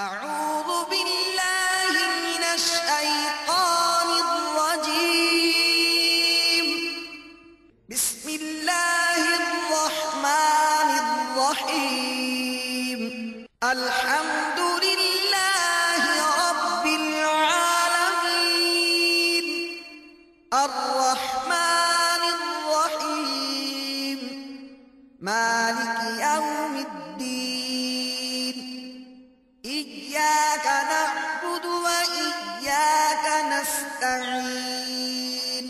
أعوذ بالله من الشيطان الرجيم. بسم الله الرحمن الرحيم. الحمد لله رب العالمين. الرحمن الرحيم. مالك يوم الدين. إياك نعبد وإياك نستعين.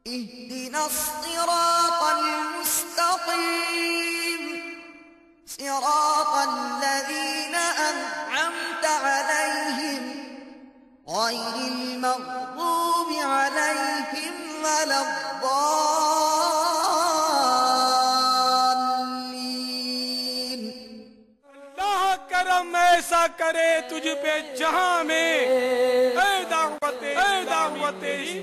اهدنا الصراط المستقيم. صراط الذين أنعمت عليهم غير المغضوب عليهم ولا الضالين. اللہ کرم ایسا کرے تجھ پہ جہاں میں اے دعوت اسلامی تیری.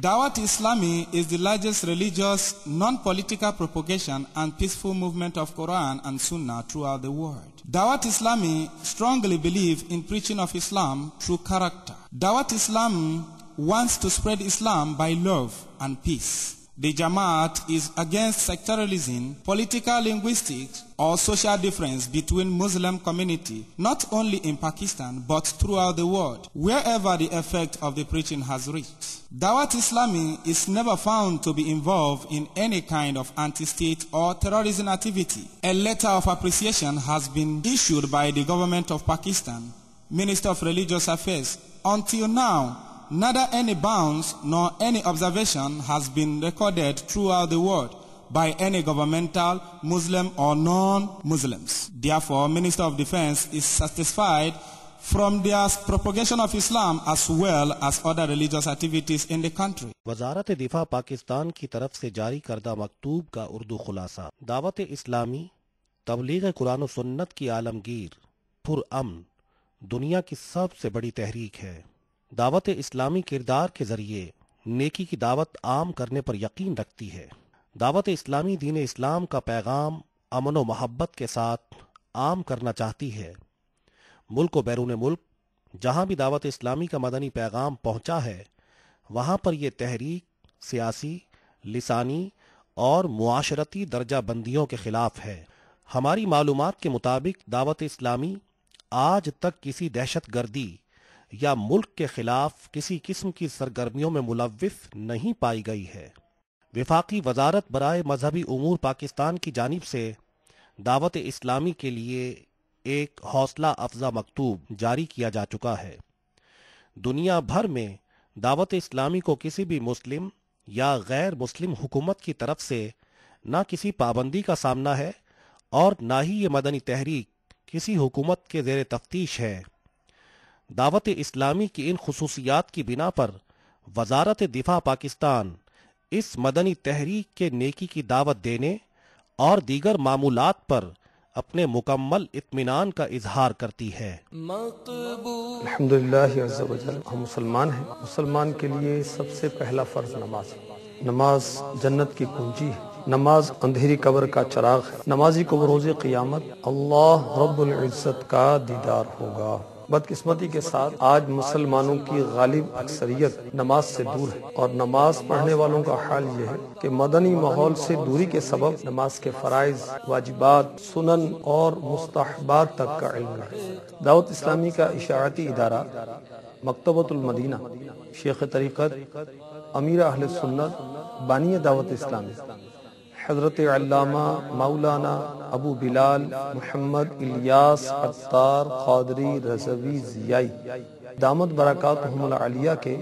Dawat Islami is the largest religious, non-political propagation and peaceful movement of Quran and Sunnah throughout the world. Dawat Islami strongly believe in preaching of Islam through character. Dawat Islam wants to spread Islam by love and peace. The Jamaat is against sectarianism, political, linguistic, or social difference between Muslim community, not only in Pakistan, but throughout the world, wherever the effect of the preaching has reached. Dawat Islami is never found to be involved in any kind of anti-state or terrorism activity. A letter of appreciation has been issued by the government of Pakistan, Minister of Religious Affairs. Until now, neither any bounds nor any observation has been recorded throughout the world by any governmental, Muslim or non-Muslims. Therefore, Minister of Defense is satisfied from their propagation of Islam as well as other religious activities in the country. وزارت دفاع پاکستان کی طرف سے جاری کردہ مکتوب کا اردو خلاصہ. دعوت اسلامی تبلیغ قرآن و سنت کی عالمگیر پرامن دنیا کی سب سے بڑی تحریک ہے. دعوت اسلامی کردار کے ذریعے نیکی کی دعوت عام کرنے پر یقین رکھتی ہے. دعوت اسلامی دین اسلام کا پیغام امن و محبت کے ساتھ عام کرنا چاہتی ہے. ملک و بیرون ملک جہاں بھی دعوت اسلامی کا مدنی پیغام پہنچا ہے وہاں پر یہ تحریک سیاسی، لسانی اور معاشرتی درجہ بندیوں کے خلاف ہے. ہماری معلومات کے مطابق دعوت اسلامی آج تک کسی دہشت گردی یا ملک کے خلاف کسی قسم کی سرگرمیوں میں ملوث نہیں پائی گئی ہے. وفاقی وزارت برائے مذہبی امور پاکستان کی جانب سے دعوت اسلامی کے لیے ایک حوصلہ افزا مکتوب جاری کیا جا چکا ہے. دنیا بھر میں دعوت اسلامی کو کسی بھی مسلم یا غیر مسلم حکومت کی طرف سے نہ کسی پابندی کا سامنا ہے اور نہ ہی یہ مدنی تحریک کسی حکومت کے زیر تفتیش ہے. دعوت اسلامی کی ان خصوصیات کی بنا پر وزارت دفاع پاکستان اس مدنی تحریک کے نیکی کی دعوت دینے اور دیگر معمولات پر اپنے مکمل اطمینان کا اظہار کرتی ہے. الحمدللہ عز و جل ہم مسلمان ہیں. مسلمان کے لیے سب سے پہلا فرض نماز ہے. نماز جنت کی کنجی ہے. نماز اندھیری قبر کا چراغ ہے. نمازی کو بروز قیامت اللہ رب العزت کا دیدار ہوگا. بدقسمتی کے ساتھ آج مسلمانوں کی غالب اکثریت نماز سے دور ہے اور نماز پڑھنے والوں کا حال یہ ہے کہ مدنی ماحول سے دوری کے سبب نماز کے فرائض، واجبات، سنن اور مستحبات تک کا علم ہے. دعوت اسلامی کا اشاعتی ادارہ مکتبۃ المدینہ شیخ طریقت امیر اہل سنت بانی دعوت اسلامی حضرت علامہ مولانا ابو بلال محمد الیاس عطار قادری رضوی ضیائی دامت برکاتہم العالیہ کے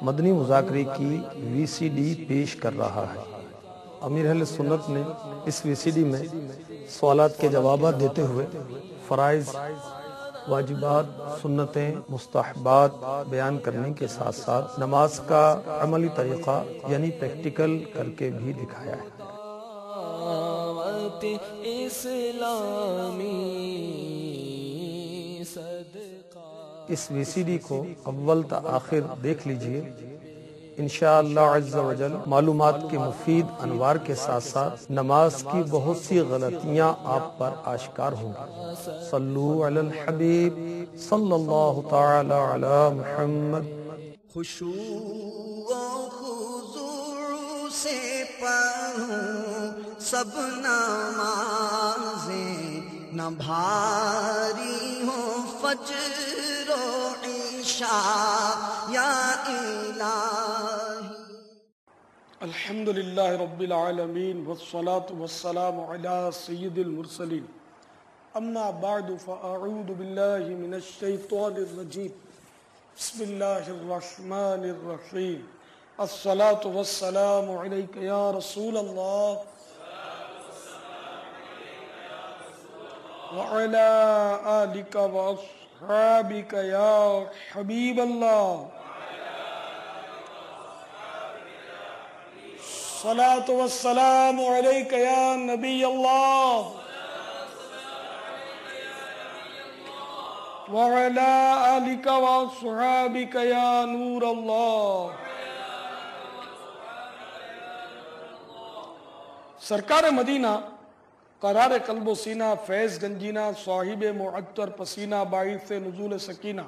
مدنی مذاکرے کی وی سی ڈی پیش کر رہا ہے. امیر اہل سنت نے اس وی سی ڈی میں سوالات کے جوابات دیتے ہوئے فرائض، واجبات، سنتیں، مستحبات بیان کرنے کے ساتھ ساتھ نماز کا عملی طریقہ یعنی پریکٹیکل کر کے بھی دکھایا ہے. اس وی سی ڈی کو اول تا آخر دیکھ لیجئے. انشاءاللہ عز و جل معلومات کے مفید انوار کے ساتھ ساتھ نماز کی بہت سی غلطیاں آپ پر آشکار ہوں گی۔ صلو علی الحبیب صلی اللہ تعالی علی محمد۔ خشوع و خضوع سے پڑھوں سب نمازیں، نہ بھاری ہوں فجر و عشاء یا الہی۔ الحمدللہ رب العالمین والصلاة والسلام علی سید المرسلین، اما بعد فاعوذ باللہ من الشیطان الرجیم، بسم اللہ الرحمن الرحیم۔ الصلاة والسلام علیک یا رسول اللہ وعلی آلک واصحابک یا حبیب اللہ۔ الصلاة والسلام علیک یا نبی اللہ وعلی آلک واصحابک یا نور اللہ۔ سرکار مدینہ، قرار قلب و سینہ، فیض گنجینہ، صاحب معطر پسینہ، باعث نزول سکینہ،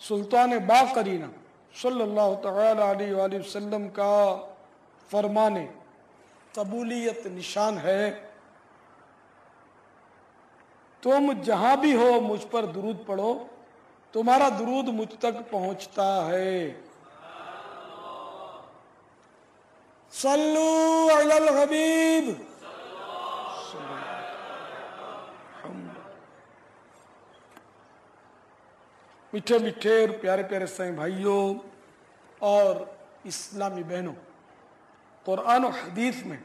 سلطان باقرینہ صلی اللہ تعالی علیہ وآلہ وسلم کا فرمان قبولیت نشان ہے، تم جہاں بھی ہو مجھ پر درود پڑھو، تمہارا درود مجھ تک پہنچتا ہے۔ صلو علی الحبیب۔ میٹھے میٹھے اور پیارے پیارے سائیں بھائیوں اور اسلامی بہنوں، قرآن و حدیث میں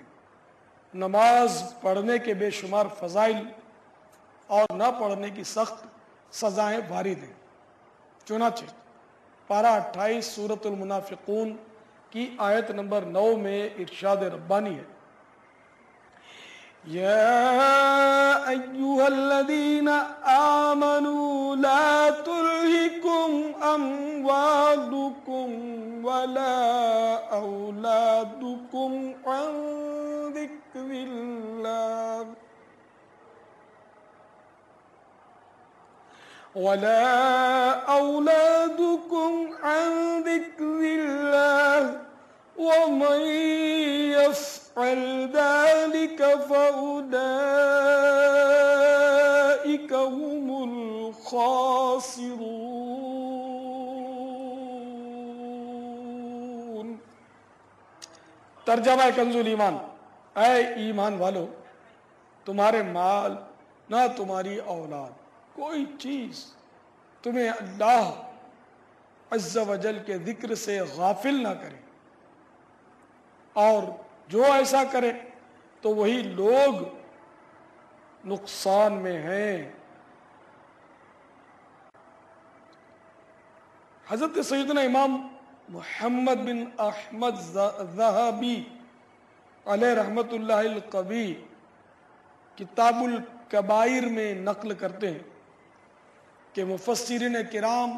نماز پڑھنے کے بے شمار فضائل اور نہ پڑھنے کی سخت سزائیں وارد ہیں۔ چنانچہ پارہ 28 سورۃ المنافقون کی آیت نمبر 9 میں ارشاد ربانی ہے، یا ایہا الذین آمنوا لا تلہکم اموالکم ولا اولادکم عن ذکر اللہ ومن يفعل ذلك فأولئك هم الخاسرون۔ ترجمہ کنز الایمان، اے ایمان والو، تمہارے مال نہ تمہاری اولاد، کوئی چیز تمہیں اللہ عز و جل کے ذکر سے غافل نہ کرے، اور جو ایسا کرے تو وہی لوگ نقصان میں ہیں۔ حضرت سیدنا امام محمد بن احمد ذہبی علیہ رحمت اللہ القوی کتاب الکبائر میں نقل کرتے ہیں کہ مفسرین کرام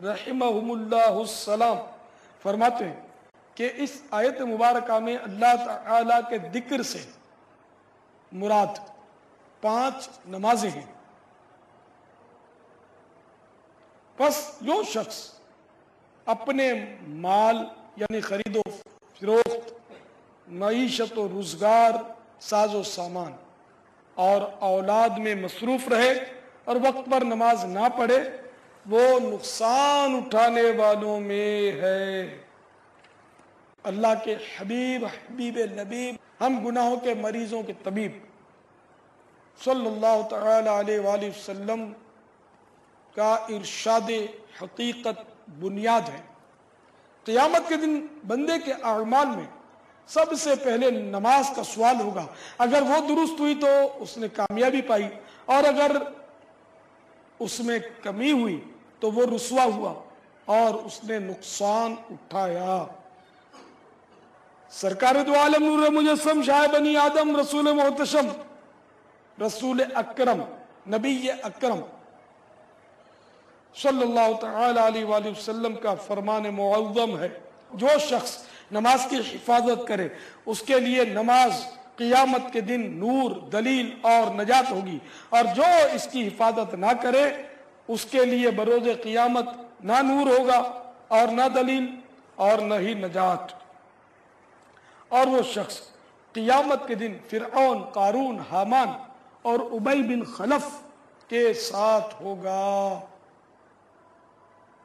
رحمہم اللہ السلام فرماتے ہیں کہ اس آیت مبارکہ میں اللہ تعالیٰ کے ذکر سے مراد 5 نمازیں ہیں۔ بس جو شخص اپنے مال یعنی خرید و فروخت، معیشت و روزگار، ساز و سامان اور اولاد میں مصروف رہے اور وقت پر نماز نہ پڑھے، وہ نقصان اٹھانے والوں میں ہے۔ اللہ کے حبیب لبیب، ہم گناہوں کے مریضوں کے طبیب صلی اللہ تعالی علیہ وآلہ وسلم کا ارشاد حقیقت بنیاد ہے۔ قیامت کے دن بندے کے اعمال میں سب سے پہلے نماز کا سوال ہوگا، اگر وہ درست ہوئی تو اس نے کامیابی پائی، اور اگر اس میں کمی ہوئی تو وہ رسوا ہوا اور اس نے نقصان اٹھایا۔ سرکار دو عالم نور مجسم شاہ بنی آدم رسول محتشم رسول اکرم نبی اکرم صلی اللہ تعالی علیہ وآلہ وسلم کا فرمان معظم ہے، جو شخص نماز کی حفاظت کرے اس کے لیے نماز قیامت کے دن نور، دلیل اور نجات ہوگی، اور جو اس کی حفاظت نہ کرے اس کے لیے بروز قیامت نہ نور ہوگا اور نہ دلیل اور نہ ہی نجات۔ اور وہ شخص قیامت کے دن فرعون، قارون، حامان اور ابی بن خلف کے ساتھ ہوگا،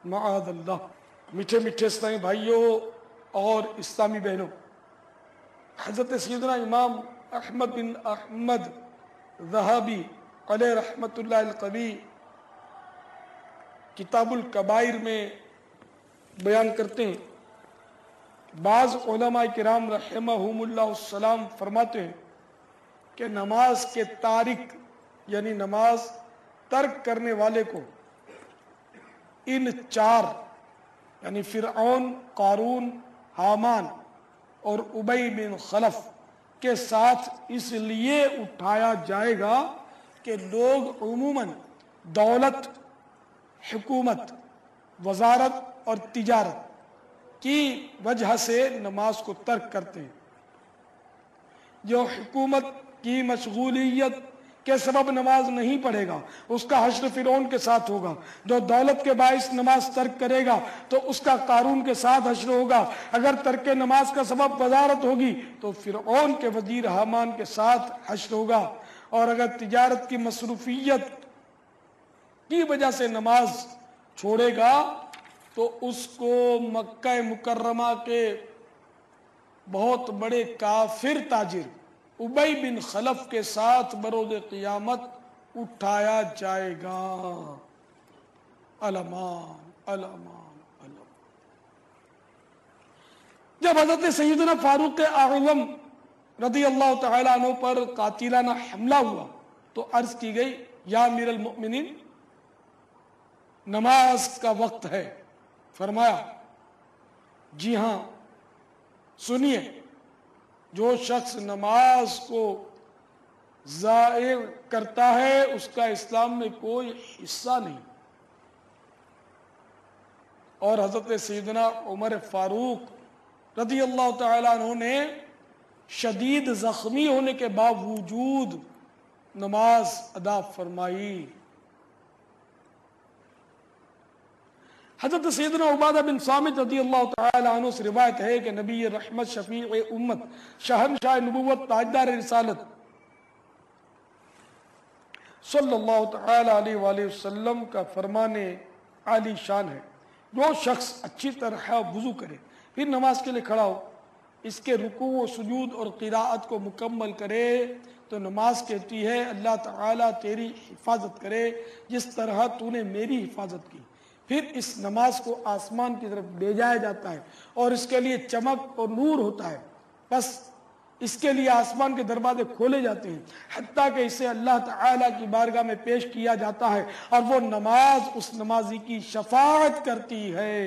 معاذ اللہ۔ میٹھے میٹھے اسلامی بھائیوں اور اسلامی بہنوں، حضرت سیدنا امام احمد بن احمد ذہبی علیہ رحمت اللہ القوی کتاب الکبائر میں بیان کرتے ہیں، بعض علماء کرام رحمہم اللہ السلام فرماتے ہیں کہ نماز کے تارک یعنی نماز ترک کرنے والے کو ان چار یعنی فرعون، قارون، حامان اور ابی بن خلف کے ساتھ اس لیے اٹھایا جائے گا کہ لوگ عموماً دولت، حکومت، وزارت اور تجارت کی وجہ سے نماز کو ترک کرتے ہیں۔ جو حکومت کی مشغولیت کے سبب نماز نہیں پڑھے گا اس کا حشر فرعون کے ساتھ ہوگا، جو دولت کے باعث نماز ترک کرے گا تو اس کا قارون کے ساتھ حشر ہوگا، اگر ترک نماز کا سبب وزارت ہوگی تو فرعون کے وزیر حامان کے ساتھ حشر ہوگا، اور اگر تجارت کی مصروفیت کی وجہ سے نماز چھوڑے گا تو اس کو مکہ مکرمہ کے بہت بڑے کافر تاجر ابی بن خلف کے ساتھ بروز قیامت اٹھایا جائے گا۔ علمان علمان علمان۔ جب حضرت سیدنا فاروق اعظم رضی اللہ تعالیٰ عنہ پر قاتلانہ حملہ ہوا تو عرض کی گئی، یا امیر المؤمنین نماز کا وقت ہے۔ فرمایا، جی ہاں سنیے، جو شخص نماز کو ضائع کرتا ہے اس کا اسلام میں کوئی حصہ نہیں۔ اور حضرت سیدنا عمر فاروق رضی اللہ تعالیٰ عنہ نے شدید زخمی ہونے کے باوجود نماز ادا فرمائی۔ حضرت سیدنا عبادہ بن صامت رضی اللہ تعالی عنہ سے روایت ہے کہ نبی رحمت، شفیع امت، شہنشاہ نبوت، تاجدار رسالت صلی اللہ تعالی علیہ وآلہ وسلم کا فرمان عالی شان ہے، جو شخص اچھی طرح وضو کرے پھر نماز کے لیے کھڑا ہو، اس کے رکوع و سجود اور قراءت کو مکمل کرے تو نماز کہتی ہے اللہ تعالیٰ تیری حفاظت کرے جس طرح تو نے میری حفاظت کی۔ پھر اس نماز کو آسمان کی طرف لے جایا جاتا ہے اور اس کے لیے چمک اور نور ہوتا ہے، بس اس کے لیے آسمان کے دروازے کھولے جاتے ہیں حتیٰ کہ اسے اللہ تعالیٰ کی بارگاہ میں پیش کیا جاتا ہے اور وہ نماز اس نمازی کی شفاعت کرتی ہے،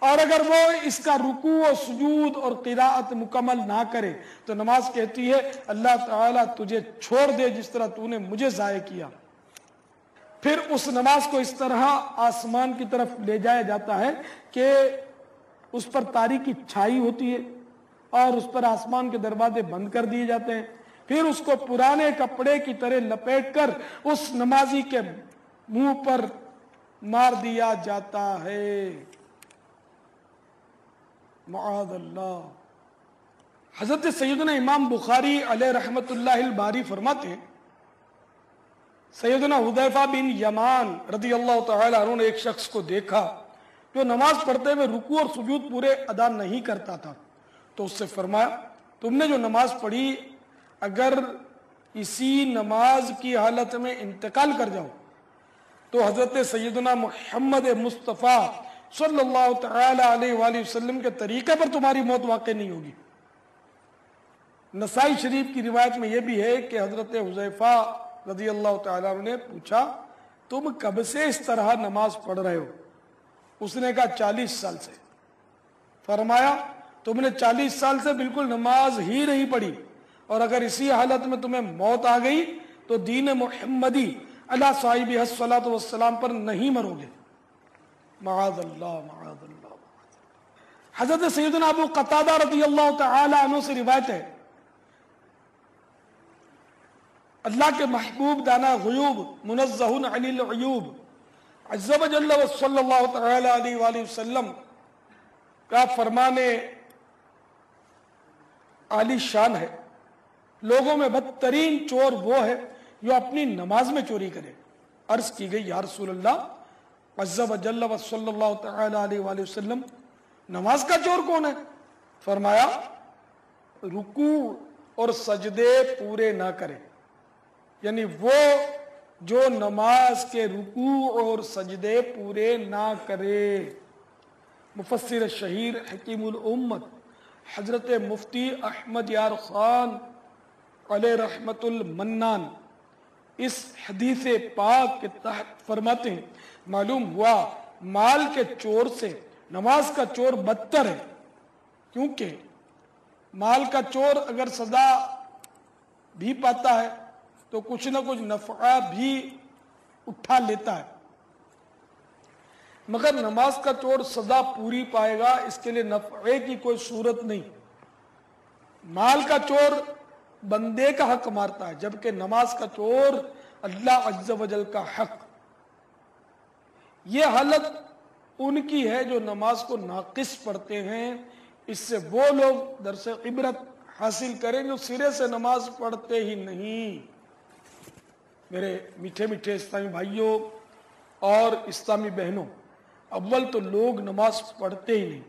اور اگر وہ اس کا رکوع و سجود اور قراءت مکمل نہ کرے تو نماز کہتی ہے اللہ تعالیٰ تجھے چھوڑ دے جس طرح تو نے مجھے ضائع کیا۔ پھر اس نماز کو اس طرح آسمان کی طرف لے جایا جاتا ہے کہ اس پر تاریکی چھائی ہوتی ہے اور اس پر آسمان کے دروازے بند کر دیے جاتے ہیں، پھر اس کو پرانے کپڑے کی طرح لپیٹ کر اس نمازی کے منہ پر مار دیا جاتا ہے، معاذ اللہ۔ حضرت سیدنا امام بخاری علیہ رحمت اللہ الباری فرماتے ہیں، سیدنا حذیفہ بن یمان رضی اللہ تعالی عنہ نے ایک شخص کو دیکھا جو نماز پڑھتے ہوئے رکوع اور سجود پورے ادا نہیں کرتا تھا، تو اس سے فرمایا تم نے جو نماز پڑھی اگر اسی نماز کی حالت میں انتقال کر جاؤ تو حضرت سیدنا محمد مصطفیٰ صلی اللہ تعالی علیہ وآلہ وسلم کے طریقے پر تمہاری موت واقع نہیں ہوگی۔ نسائی شریف کی روایت میں یہ بھی ہے کہ حضرت حذیفہ رضی اللہ تعالیٰ عنہ نے پوچھا تم کب سے اس طرح نماز پڑھ رہے ہو؟ اس نے کہا 40 سال سے۔ فرمایا تم نے 40 سال سے بالکل نماز ہی نہیں پڑھی، اور اگر اسی حالت میں تمہیں موت آ گئی تو دین محمدی اللہ صاحب الصلاۃ والسلام پر نہیں مرو گے. معاذ اللہ معاذ اللہ. حضرت سیدنا ابو قتادہ رضی اللہ تعالی عنہ سے روایت ہے، اللہ کے محبوب دانا غیوب منزہ عن العیوب عز و جل صلی اللہ تعالی علیہ وآلہ وسلم کا فرمان عالی شان ہے، لوگوں میں بدترین چور وہ ہے جو اپنی نماز میں چوری کرے. عرض کی گئی یا رسول اللہ عز و جل صلی اللہ تعالی علیہ وآلہ وسلم نماز کا چور کون ہے؟ فرمایا رکوع اور سجدے پورے نہ کرے، یعنی وہ جو نماز کے رکوع اور سجدے پورے نہ کرے. مفسر شہیر حکیم الامت حضرت مفتی احمد یار خان علیہ رحمت المنان اس حدیث پاک کے تحت فرماتے ہیں معلوم ہوا مال کے چور سے نماز کا چور بدتر ہے، کیونکہ مال کا چور اگر سزا بھی پاتا ہے تو کچھ نہ کچھ نفع بھی اٹھا لیتا ہے، مگر نماز کا چور سزا پوری پائے گا، اس کے لیے نفع کی کوئی صورت نہیں. مال کا چور بندے کا حق مارتا ہے، جبکہ نماز کا چور اللہ عز و جل کا حق. یہ حالت ان کی ہے جو نماز کو ناقص پڑھتے ہیں. اس سے وہ لوگ درس عبرت حاصل کریں جو سرے سے نماز پڑھتے ہی نہیں. میرے میٹھے میٹھے اسلامی بھائیوں اور اسلامی بہنوں، اول تو لوگ نماز پڑھتے ہی نہیں،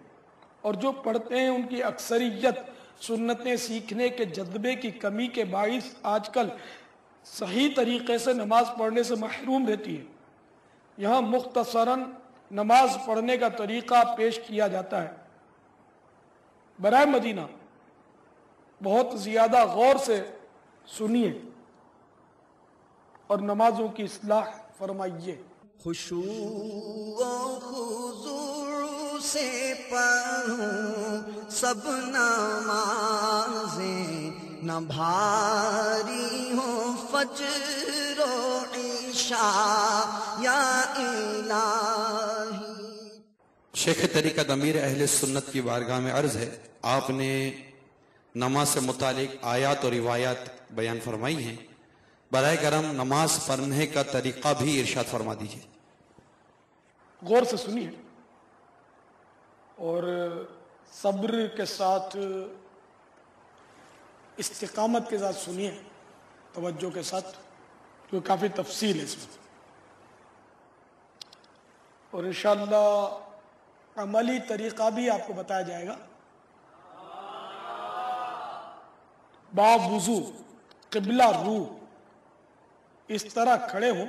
اور جو پڑھتے ہیں ان کی اکثریت سنتیں سیکھنے کے جذبے کی کمی کے باعث آج کل صحیح طریقے سے نماز پڑھنے سے محروم رہتی ہے. یہاں مختصراً نماز پڑھنے کا طریقہ پیش کیا جاتا ہے. برائے مدینہ بہت زیادہ غور سے سنیے اور نمازوں کی اصلاح فرمائیے. خشوع و خضوع سے پڑھوں سب نمازیں، نہ بھاری ہوں فجر و عشاء یا الہی. شیخ طریقت امیر اہل سنت کی بارگاہ میں عرض ہے، آپ نے نماز سے متعلق آیات اور روایات بیان فرمائی ہیں، برائے کرم نماز پڑھنے کا طریقہ بھی ارشاد فرما دیجیے. غور سے سنیے اور صبر کے ساتھ استقامت کے ساتھ سنیے، توجہ کے ساتھ، کیونکہ کافی تفصیل ہے اس میں، اور انشاءاللہ عملی طریقہ بھی آپ کو بتایا جائے گا. با وضو قبلہ رو اس طرح کھڑے ہوں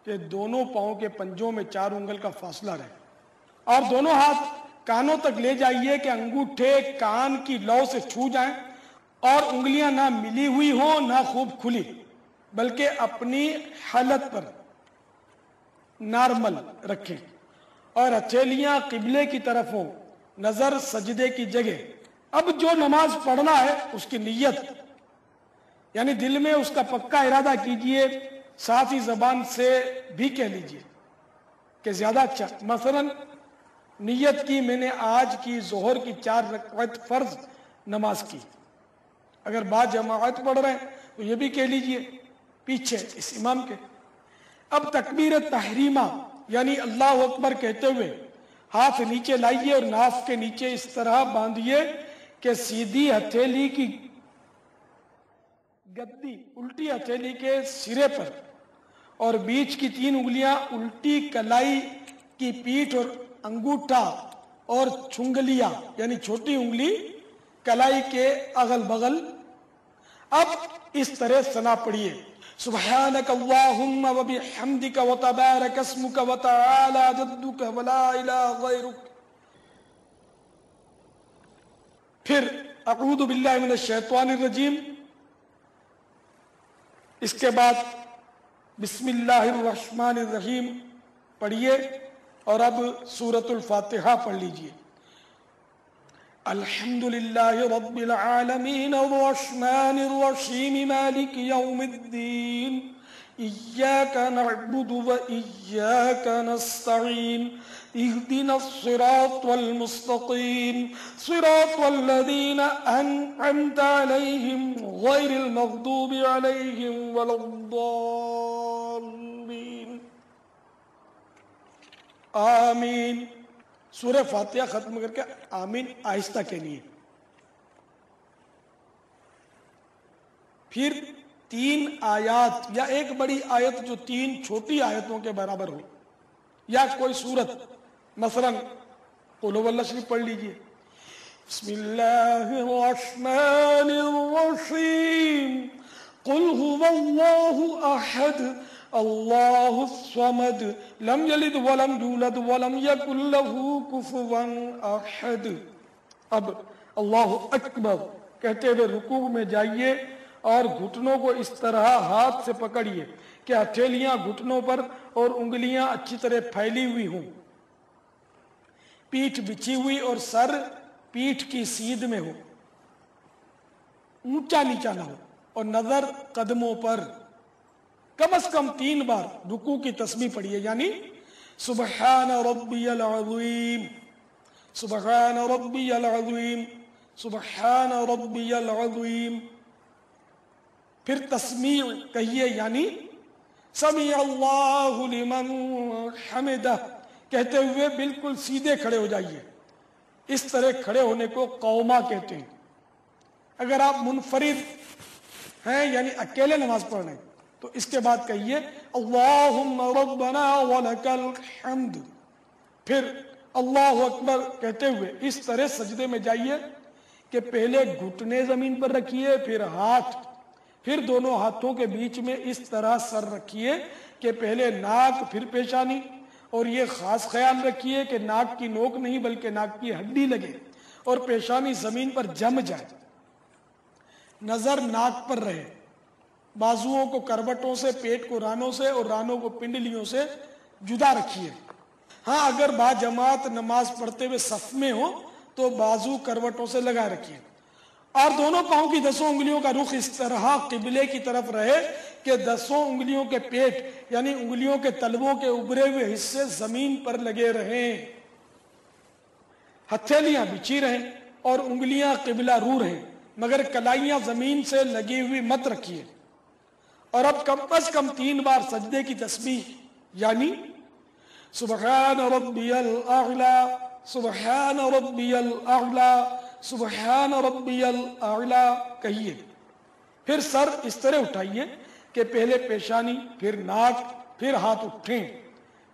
کہ دونوں پاؤں کے پنجوں میں 4 انگل کا فاصلہ رہے، اور دونوں ہاتھ کانوں تک لے جائیے کہ انگوٹھے کان کی لو سے چھو جائیں، اور انگلیاں نہ ملی ہوئی ہوں نہ خوب کھلی، بلکہ اپنی حالت پر نارمل رکھیں، اور ہتھیلیاں قبلے کی طرف ہوں، نظر سجدے کی جگہ. اب جو نماز پڑھنا ہے اس کی نیت، یعنی دل میں اس کا پکا ارادہ کیجئے، ساتھ ہی زبان سے بھی کہہ لیجئے کہ زیادہ اچھا. مثلا نیت کی میں نے آج کی ظہر کی 4 رکعت فرض نماز کی، اگر بعد جماعت پڑھ رہے ہیں تو یہ بھی کہہ لیجئے پیچھے اس امام کے. اب تکبیر تحریمہ یعنی اللہ اکبر کہتے ہوئے ہاتھ نیچے لائیے اور ناف کے نیچے اس طرح باندھیے کہ سیدھی ہتھیلی کی گدی الٹی ہتھیلی کے سرے پر، اور بیچ کی 3 انگلیاں الٹی کلائی کی پیٹھ، اور انگوٹھا اور چھنگلیاں یعنی چھوٹی انگلی کلائی کے اغل بغل. اب اس طرح ثنا پڑھیے، سبحانک اللہم و بحمدک و تبارک اسمک و تعالی جدک و لا الہ غیرک. پھر اعوذ باللہ من الشیطان الرجیم، اس کے بعد بسم اللہ الرحمن الرحیم پڑھیے، اور اب سورۃ الفاتحہ پڑھ لیجئے. الحمدللہ رب العالمین الرحمن الرحیم مالک یوم الدین إياك نعبد وإياك نستعين اهدنا الصراط المستقيم صراط الذين أنعمت عليهم غير المغضوب عليهم ولا الضالين آمین. سورہ فاتحہ ختم کر کے آمین آہستہ کہنیے. پھر 3 آیات یا ایک بڑی آیت جو 3 چھوٹی آیتوں کے برابر ہو، یا کوئی سورت، مثلا قل هو اللہ شریف پڑھ لیجئے. بسم اللہ الرحمن الرحیم قل هو اللہ احد اللہ الصمد لم یلد ولم یولد ولم یکن له کفوا احد. اب اللہ اکبر کہتے ہوئے رکوع میں جائیے اور گھٹنوں کو اس طرح ہاتھ سے پکڑیے کہ ہتھیلیاں گھٹنوں پر اور انگلیاں اچھی طرح پھیلی ہوئی ہوں، پیٹھ بچھی ہوئی اور سر پیٹھ کی سیدھ میں ہو، اونچا نیچا نہ ہو، اور نظر قدموں پر. کم از کم 3 بار رکوع کی تسبیح پڑھیے، یعنی سبحان ربی العظیم، سبحان ربی العظیم، سبحان ربی العظیم. پھر تسمیع کہیے، یعنی سمیع اللہ لمن حمدہ کہتے ہوئے بالکل سیدھے کھڑے ہو جائیے. اس طرح کھڑے ہونے کو قوما کہتے ہیں. اگر آپ منفرد ہیں یعنی اکیلے نماز پڑھ رہے ہیں تو اس کے بعد کہیے اللہم ربنا ولک الحمد. پھر اللہ اکبر کہتے ہوئے اس طرح سجدے میں جائیے کہ پہلے گھٹنے زمین پر رکھیے، پھر ہاتھ، پھر دونوں ہاتھوں کے بیچ میں اس طرح سر رکھیے کہ پہلے ناک پھر پیشانی، اور یہ خاص خیال رکھیے کہ ناک کی نوک نہیں بلکہ ناک کی ہڈی لگے اور پیشانی زمین پر جم جائے. نظر ناک پر رہے. بازوؤں کو کروٹوں سے، پیٹ کو رانوں سے اور رانوں کو پنڈلیوں سے جدا رکھیے. ہاں اگر با جماعت نماز پڑھتے ہوئے صف میں ہو تو بازو کروٹوں سے لگا رکھیے، اور دونوں پاؤں کی 10 انگلیوں کا رخ اس طرح قبلے کی طرف رہے کہ 10 انگلیوں کے پیٹ یعنی انگلیوں کے تلووں کے ابھرے ہوئے حصے زمین پر لگے رہیں. ہتھیلیاں بچھی رہیں اور انگلیاں قبلہ رو رہیں، مگر کلائیاں زمین سے لگی ہوئی مت رکھیے. اور اب کم از کم 3 بار سجدے کی تسبیح، یعنی سبحان ربی الاعلی، سبحان ربی الاعلی، سبحان ربی الاعلی کہیے. پھر سر اس طرح اٹھائیے کہ پہلے پیشانی، پھر ناک، پھر ہاتھ اٹھیں،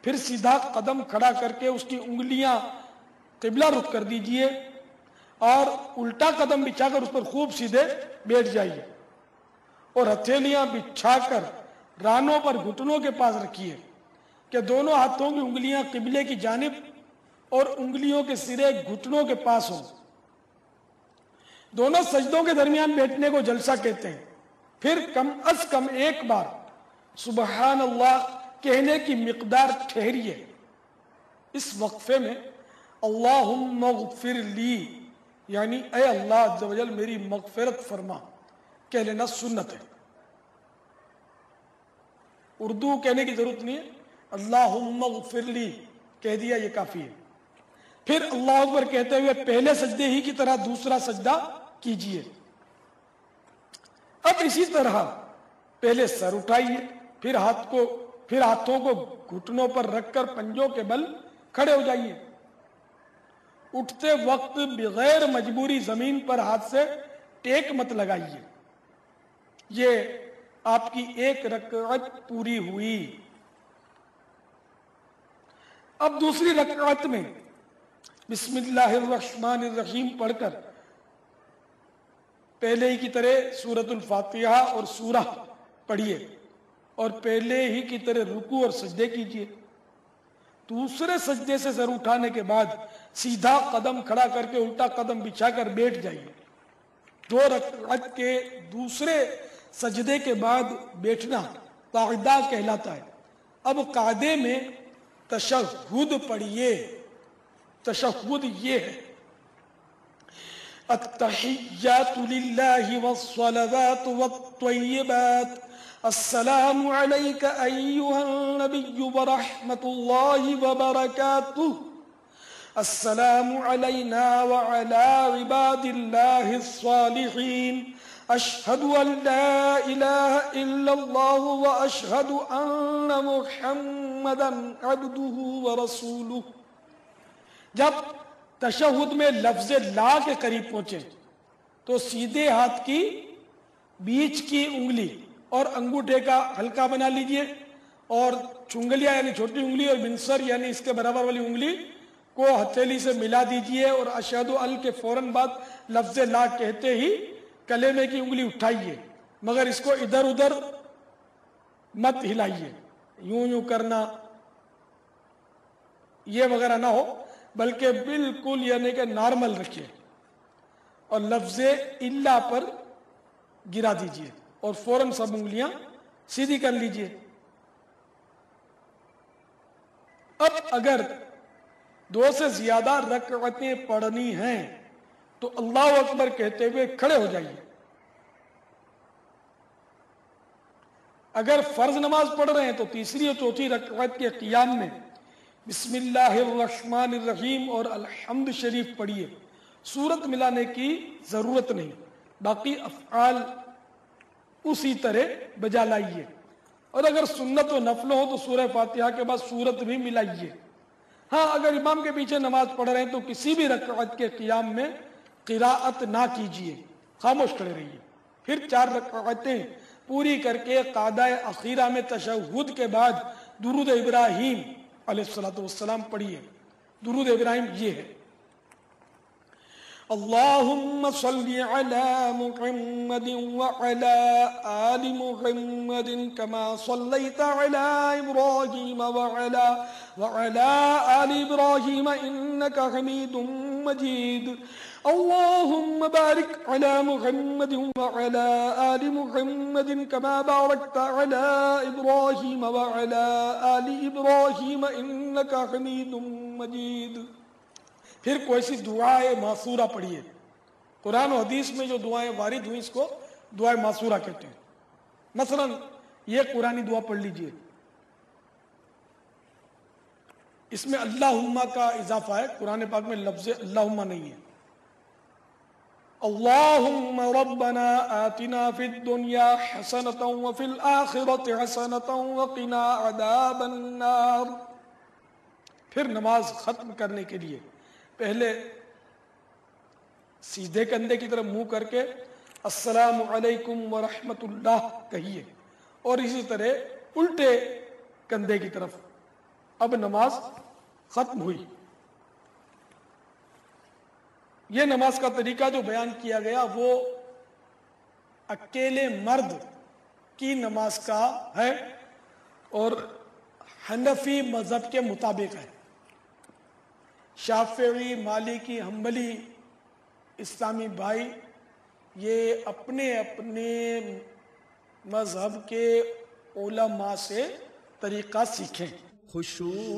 پھر سیدھا قدم کھڑا کر کے اس کی انگلیاں قبلہ رخ کر دیجئے اور الٹا قدم بچھا کر اس پر خوب سیدھے بیٹھ جائیے، اور ہتھیلیاں بچھا کر رانوں پر گھٹنوں کے پاس رکھیے کہ دونوں ہاتھوں کی انگلیاں قبلے کی جانب اور انگلیوں کے سرے گھٹنوں کے پاس ہوں. دونوں سجدوں کے درمیان بیٹھنے کو جلسہ کہتے ہیں. پھر کم از کم 1 بار سبحان اللہ کہنے کی مقدار ٹھہریے. اس وقفے میں اللہم اغفر لی یعنی اے اللہ عز و جل میری مغفرت فرما کہہ لینا سنت ہے. اردو کہنے کی ضرورت نہیں ہے، اللہم اغفر لی کہہ دیا یہ کافی ہے. پھر اللہ اکبر کہتے ہوئے پہلے سجدے ہی کی طرح دوسرا سجدہ کیجئے. اب اسی طرح پہلے سر اٹھائیے، پھر ہاتھوں کو گھٹنوں پر رکھ کر پنجوں کے بل کھڑے ہو جائیے. اٹھتے وقت بغیر مجبوری زمین پر ہاتھ سے ٹیک مت لگائیے. یہ آپ کی 1 رکعت پوری ہوئی. اب دوسری رکعت میں بسم اللہ الرحمن الرحیم پڑھ کر پہلے ہی کی طرح سورۃ الفاتحہ اور سورہ پڑھیے اور پہلے ہی کی طرح رکوع اور سجدے کیجیے. دوسرے سجدے سے سر اٹھانے کے بعد سیدھا قدم کھڑا کر کے الٹا قدم بچھا کر بیٹھ جائیے. 2 رکعت کے دوسرے سجدے کے بعد بیٹھنا قاعدہ کہلاتا ہے. اب قاعدے میں تشہد پڑھیے. تشہد یہ ہے التحیات للہ والصلوات والطیبات السلام علیک ایھا النبی ورحمۃ اللہ وبرکاتہ السلام علینا وعلی عباد اللہ الصالحین اشہد ان لا الہ الا اللہ واشہد ان محمدا عبدہ ورسولہ۔ جب تشہد میں لفظ لا کے قریب پہنچے تو سیدھے ہاتھ کی بیچ کی انگلی اور انگوٹھے کا حلقہ بنا لیجئے، اور چنگلیاں یعنی چھوٹی انگلی اور بنسر یعنی اس کے برابر والی انگلی کو ہتھیلی سے ملا دیجئے، اور اشہد ال کے فوراً بعد لفظ لا کہتے ہی کلیمے کی انگلی اٹھائیے، مگر اس کو ادھر ادھر مت ہلائیے، یوں یوں کرنا یہ وغیرہ نہ ہو، بلکہ بالکل یعنی کہ نارمل رکھیے، اور لفظ الا پر گرا دیجئے اور فوراً سب انگلیاں سیدھی کر لیجئے۔ اب اگر 2 سے زیادہ رکعتیں پڑھنی ہیں تو اللہ اکبر کہتے ہوئے کھڑے ہو جائیے۔ اگر فرض نماز پڑھ رہے ہیں تو تیسری اور چوتھی رکعت کے قیام میں بسم اللہ الرحمن الرحیم اور الحمد شریف پڑھیے، سورت ملانے کی ضرورت نہیں، باقی افعال اسی طرح بجا لائیے، اور اگر سنت و نفل ہو تو سورہ فاتحہ کے بعد سورت بھی ملائیے۔ ہاں اگر امام کے پیچھے نماز پڑھ رہے ہیں تو کسی بھی رکعت کے قیام میں قراءت نہ کیجیے، خاموش کھڑے رہیے، پھر 4 رکعتیں پوری کر کے قعدہ اخیرہ میں تشہد کے بعد درود ابراہیم علیہ الصلوۃ والسلام پڑھیے۔ درود ابراہیم یہ ہے: اللہم صلی علی محمد وعلی آل محمد کما صلیت علی ابراہیم وعلی آل ابراہیم انک حمید مجید، اللہم بارک علی محمد وعلی آل محمد کما بارکت علی ابراہیم وعلی آل ابراہیم انک حمید مجید۔ پھر کوئی سی دعائے معصورہ پڑھیے۔ قرآن و حدیث میں جو دعائیں وارد ہوئی اس کو دعائے معصورہ کہتے ہیں۔ مثلا یہ قرآنی دعا پڑھ لیجئے، اس میں اللہم کا اضافہ ہے، قرآن پاک میں لفظ اللہم نہیں ہے۔ اللہم ربنا آتنا فی الدنیا حسنۃ وفی الآخرۃ حسنۃ وقنا عذاب النار۔ پھر نماز ختم کرنے کے لیے پہلے سیدھے کندھے کی طرف منہ کر کے السلام علیکم ورحمۃ اللہ کہیے، اور اسی طرح الٹے کندھے کی طرف۔ اب نماز ختم ہوئی۔ یہ نماز کا طریقہ جو بیان کیا گیا وہ اکیلے مرد کی نماز کا ہے اور حنفی مذہب کے مطابق ہے۔ شافعی، مالکی، حنبلی اسلامی بھائی یہ اپنے اپنے مذہب کے علماء سے طریقہ سیکھیں۔ خشوع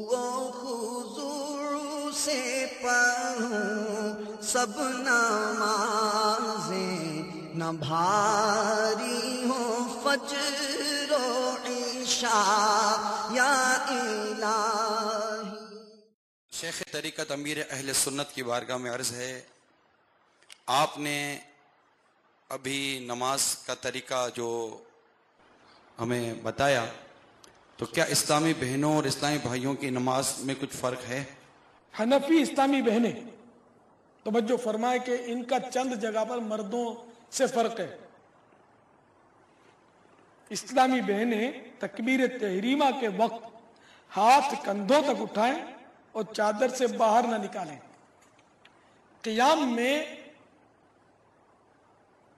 و خضوع سے پڑھوں سب نمازیں، نہ بھاری ہوں فجر و عشاء یا الہی۔ شیخ طریقت امیر اہل سنت کی بارگاہ میں عرض ہے، آپ نے ابھی نماز کا طریقہ جو ہمیں بتایا، تو کیا اسلامی بہنوں اور اسلامی بھائیوں کی نماز میں کچھ فرق ہے؟ حنفی اسلامی بہنیں توجہ فرمائے کہ ان کا چند جگہ پر مردوں سے فرق ہے۔ اسلامی بہنیں تکبیر تحریمہ کے وقت ہاتھ کندھوں تک اٹھائیں اور چادر سے باہر نہ نکالیں۔ قیام میں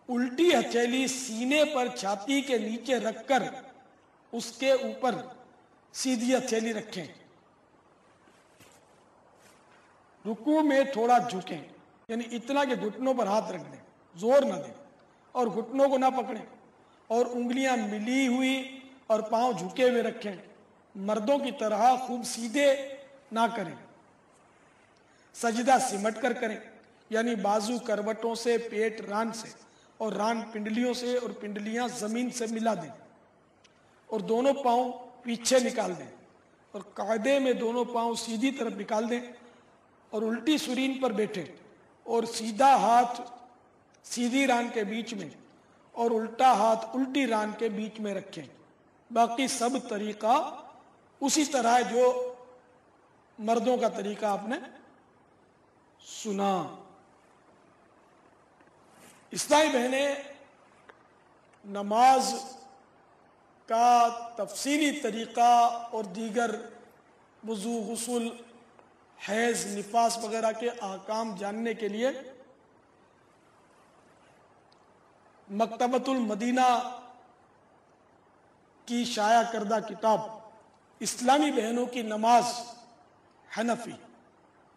الٹی ہتھیلی سینے پر چھاتی کے نیچے رکھ کر اس کے اوپر سیدھی ہتھیلی رکھیں۔ رکوع میں تھوڑا جھکیں، یعنی اتنا کہ گھٹنوں پر ہاتھ رکھ دیں، زور نہ دیں اور گھٹنوں کو نہ پکڑیں، اور انگلیاں ملی ہوئی اور پاؤں جھکے ہوئے رکھیں۔ مردوں کی طرح خوب سیدھے نہ کریں، سجدہ سمٹ کر کریں، یعنی بازو کروٹوں سے، پیٹ ران سے، اور ران پنڈلیوں سے اور پنڈلیاں زمین سے ملا دیں اور دونوں پاؤں پیچھے نکال دیں اور قاعدے میں دونوں پاؤں سیدھی طرف نکال دیں اور الٹی سرین پر بیٹھیں اور سیدھا ہاتھ سیدھی ران کے بیچ میں اور الٹا ہاتھ الٹی ران کے بیچ میں رکھیں. باقی سب طریقہ اسی طرح ہے جو مردوں کا طریقہ آپ نے سنا. اسلامی بہنیں نماز کا تفصیلی طریقہ اور دیگر وضو غسل حیض نفاس وغیرہ کے احکام جاننے کے لیے مکتبۃ المدینہ کی شائع کردہ کتاب اسلامی بہنوں کی نماز حنفی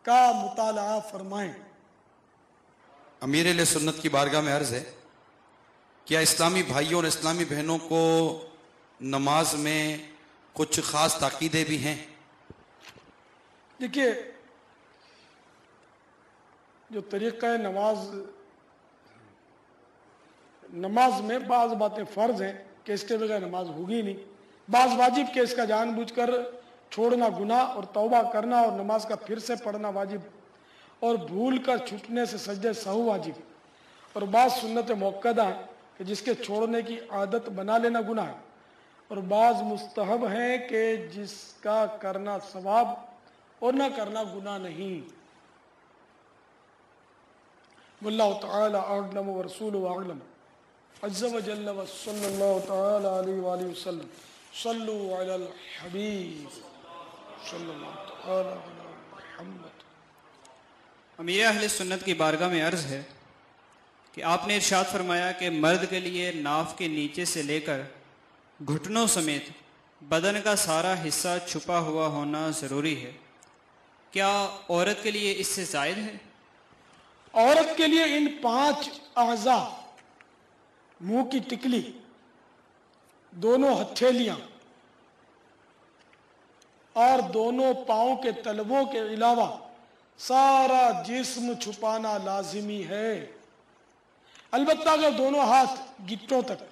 کا مطالعہ فرمائیں. امیر اہل سنت کی بارگاہ میں عرض ہے، کیا اسلامی بھائیوں اور اسلامی بہنوں کو نماز میں کچھ خاص تاکیدیں بھی ہیں؟ دیکھیے، جو طریقہ ہے نماز میں بعض باتیں فرض ہیں کہ اس کے بغیر نماز ہوگی نہیں، بعض واجب کہ اس کا جان بوجھ کر چھوڑنا گناہ اور توبہ کرنا اور نماز کا پھر سے پڑھنا واجب اور بھول کر چھوٹنے سے سجدہ سہو واجب، اور بعض سنت موقدہ ہیں کہ جس کے چھوڑنے کی عادت بنا لینا گناہ ہے، اور بعض مستحب ہیں کہ جس کا کرنا ثواب اور نہ کرنا گناہ نہیں. واللہ تعالی اعلم ورسولہ اعلم عز وجل وصلی اللہ تعالی علیہ وآلہ وسلم. صلو علی الحبیب صلی اللہ تعالی علی محمد. امیر اہل سنت کی بارگاہ میں عرض ہے کہ آپ نے ارشاد فرمایا کہ مرد کے لیے ناف کے نیچے سے لے کر گھٹنوں سمیت بدن کا سارا حصہ چھپا ہوا ہونا ضروری ہے. کیا عورت کے لیے اس سے زائد ہے؟ عورت کے لیے ان 5 اعضاء، منہ کی ٹکلی، دونوں ہتھیلیاں اور دونوں پاؤں کے تلووں کے علاوہ سارا جسم چھپانا لازمی ہے. البتہ اگر دونوں ہاتھ گٹوں تک،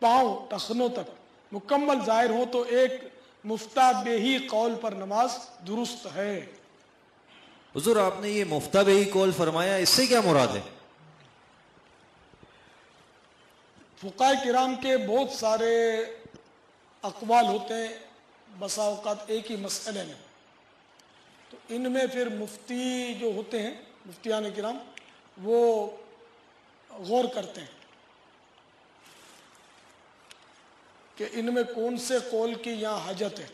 پاؤں ٹخنوں تک مکمل ظاہر ہو تو ایک مفتابہی قول پر نماز درست ہے. حضور، آپ نے یہ مفتابہی قول فرمایا، اس سے کیا مراد ہے؟ فقہاء کرام کے بہت سارے اقوال ہوتے ہیں بسا اوقات ایک ہی مسئلے میں، تو ان میں پھر مفتی جو ہوتے ہیں مفتیان کرام وہ غور کرتے ہیں کہ ان میں کون سے قول کی یہاں حاجت ہے.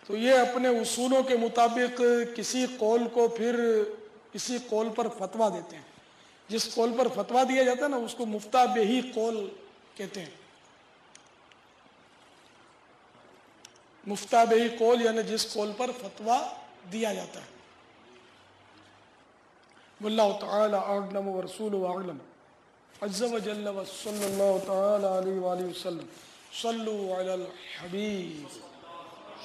تو یہ اپنے اصولوں کے مطابق کسی قول کو پھر کسی قول پر فتویٰ دیتے ہیں. جس قول پر فتویٰ دیا جاتا ہے نا اس کو مفتابہی قول کہتے ہیں. مفتابہی قول یعنی جس قول پر فتویٰ دیا جاتا ہے. واللہ تعالی اعلم ورسولہ اعلم عز وجل وصلی اللہ تعالی علیہ وآلہ وسلم. صلو علی الحبیب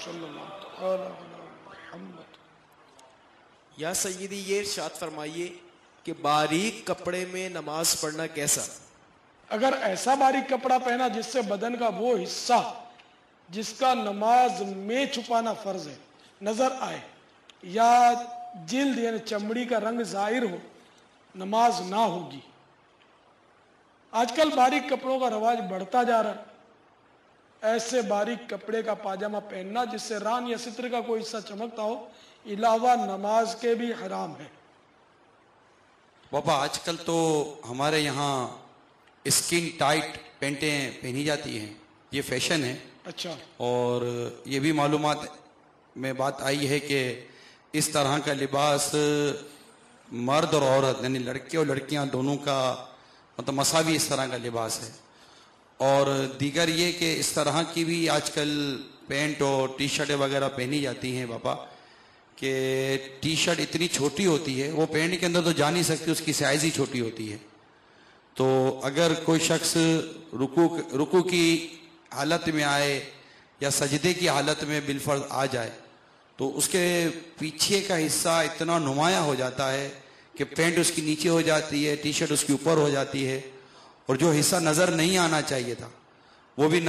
صلی اللہ تعالی علی محمد. یا سیدی، یہ ارشاد فرمائیے کہ باریک کپڑے میں نماز پڑھنا کیسا؟ اگر ایسا باریک کپڑا پہنا جس سے بدن کا وہ حصہ جس کا نماز میں چھپانا فرض ہے نظر آئے، یا جلد یعنی چمڑی کا رنگ ظاہر ہو، نماز نہ ہوگی. آج کل باریک کپڑوں کا رواج بڑھتا جا رہا ہے. ایسے باریک کپڑے کا پاجامہ پہننا جس سے ران یا ستر کا کوئی حصہ چمکتا ہو علاوہ نماز کے بھی حرام ہے. بابا، آج کل تو ہمارے یہاں اسکن ٹائٹ پینٹیں پہنی جاتی ہیں، یہ فیشن ہے. اچھا. اور یہ بھی معلومات میں بات آئی ہے کہ اس طرح کا لباس مرد اور عورت یعنی لڑکے اور لڑکیاں دونوں کا مطلب مساوی اس طرح کا لباس ہے. اور دیگر یہ کہ اس طرح کی بھی آج کل پینٹ اور ٹی شرٹیں وغیرہ پہنی جاتی ہیں بابا، کہ ٹی شرٹ اتنی چھوٹی ہوتی ہے وہ پینٹ کے اندر تو جا نہیں سکتی، اس کی سائز ہی چھوٹی ہوتی ہے. تو اگر کوئی شخص رکوع کی حالت میں آئے یا سجدے کی حالت میں بالفرض آ جائے تو اس کے پیچھے کا حصہ اتنا نمایاں ہو جاتا ہے کہ پینٹ اس کی نیچے ہو جاتی ہے، ٹی شرٹ اس کے اوپر ہو جاتی ہے، اور جو حصہ نظر نہیں آنا چاہیے تھا وہ بھی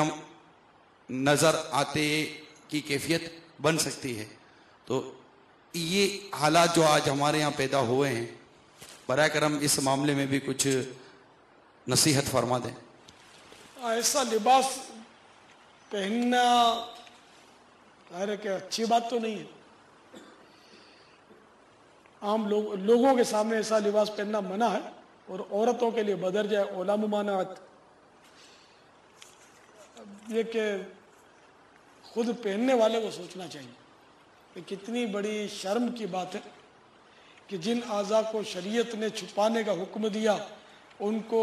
نظر آتے کی کیفیت بن سکتی ہے. تو یہ حالات جو آج ہمارے یہاں پیدا ہوئے ہیں، برائے کرم اس معاملے میں بھی کچھ نصیحت فرما دیں. ایسا لباس پہننا کہ اچھی بات تو نہیں ہے. عام لوگوں کے سامنے ایسا لباس پہننا منع ہے، اور عورتوں کے لیے بدرجہ اولا ممانعت یہ کہ خود پہننے والے کو سوچنا چاہیے کہ کتنی بڑی شرم کی بات ہے کہ جن اعضاء کو شریعت نے چھپانے کا حکم دیا ان کو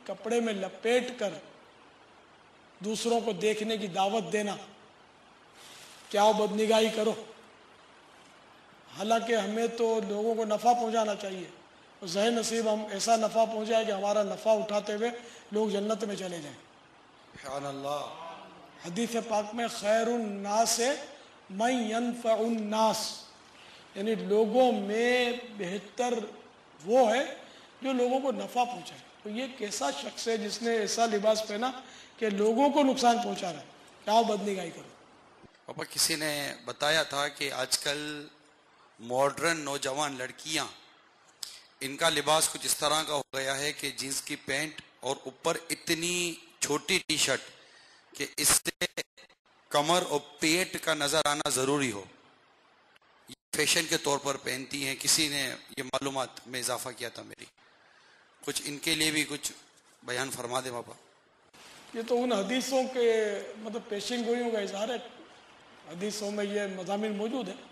کپڑے میں لپیٹ کر دوسروں کو دیکھنے کی دعوت دینا. کیا بدنگاہی کرو. حالانکہ ہمیں تو لوگوں کو نفع پہنچانا چاہیے، اور ظاہر نصیب ہم ایسا نفع پہنچائے کہ ہمارا نفع اٹھاتے ہوئے لوگ جنت میں چلے جائیں. سبحان اللہ. حدیث پاک میں خیر الناس من ینفع الناس، یعنی لوگوں میں بہتر وہ ہے جو لوگوں کو نفع پہنچائے. تو یہ کیسا شخص ہے جس نے ایسا لباس پہنا کہ لوگوں کو نقصان پہنچا رہا ہے. کیا بدنگاہی کرو. پاپا کسی نے بتایا تھا کہ آج کل ماڈرن نوجوان لڑکیاں ان کا لباس کچھ اس طرح کا ہو گیا ہے کہ جینس کی پینٹ اور اوپر اتنی چھوٹی ٹی شرٹ کہ اس سے کمر اور پیٹ کا نظر آنا ضروری ہو. یہ فیشن کے طور پر پہنتی ہیں. کسی نے یہ معلومات میں اضافہ کیا تھا میری. کچھ ان کے لیے بھی کچھ بیان فرما دے پاپا. یہ تو ان حدیثوں کے پیشن گوئیوں کا اظہار ہے. حدیثوں میں یہ مضامین موجود ہیں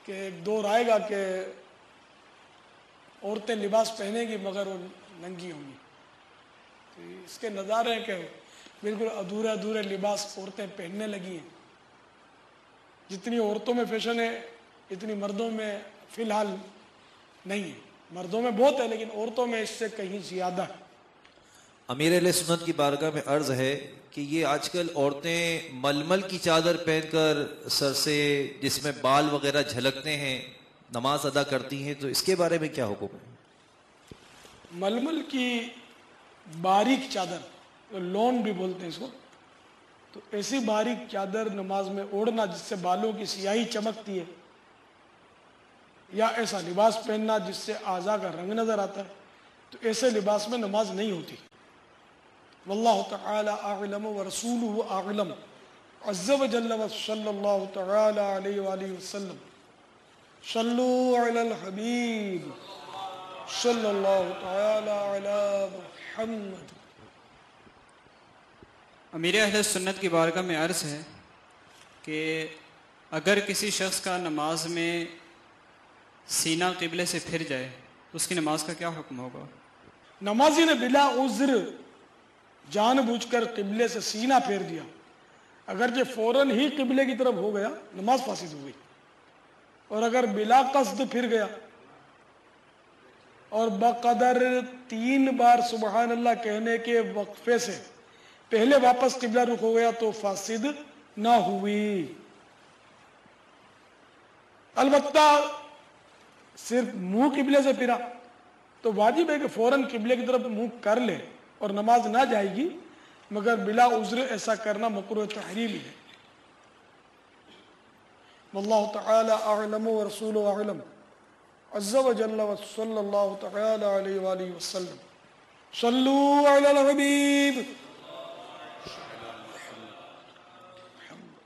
کہ ایک دور آئے گا کہ عورتیں لباس پہنیں گی مگر وہ ننگی ہوں گی. تو اس کے نظارے ہیں کہ بالکل ادھورے لباس عورتیں پہننے لگی ہیں. جتنی عورتوں میں فیشن ہے اتنی مردوں میں فی الحال نہیں ہے. مردوں میں بہت ہے لیکن عورتوں میں اس سے کہیں زیادہ ہے. امیر اہل سنت کی بارگاہ میں عرض ہے کہ یہ آج کل عورتیں ململ کی چادر پہن کر سر سے جس میں بال وغیرہ جھلکتے ہیں نماز ادا کرتی ہیں، تو اس کے بارے میں کیا حکم ہے؟ ململ کی باریک چادر، لون بھی بولتے ہیں اس کو، تو ایسی باریک چادر نماز میں اوڑھنا جس سے بالوں کی سیاہی چمکتی ہے، یا ایسا لباس پہننا جس سے اعضاء کا رنگ نظر آتا ہے، تو ایسے لباس میں نماز نہیں ہوتی. واللہ تعالی اعلم ورسولہ اعلم عز وجل وصلی اللہ تعالی علیہ وآلہ وسلم. صلو علی الحبیب صلی اللہ تعالی علی محمد. امیر اہل سنت کی بارگاہ میں عرض ہے کہ اگر کسی شخص کا نماز میں سینہ قبلے سے پھر جائے تو اس کی نماز کا کیا حکم ہوگا؟ نمازی نے بلا عذر جان بوجھ کر قبلے سے سینہ پھیر دیا، اگرچہ فوراً ہی قبلے کی طرف ہو گیا نماز فاسد ہو گئی. اور اگر بلا قصد پھر گیا اور بقدر 3 بار سبحان اللہ کہنے کے وقفے سے پہلے واپس قبلہ رخ ہو گیا تو فاسد نہ ہوئی. البتہ صرف منہ قبلے سے پھرا تو واجب ہے کہ فوراً قبلے کی طرف منہ کر لے اور نماز نہ جائے گی، مگر بلا عذر ایسا کرنا مکروہ تحریمی ہے. واللہ تعالی اعلم ورسولہ اعلم عز وجل وصلی اللہ تعالی علیہ وآلہ وسلم. صلو علی الحبیب.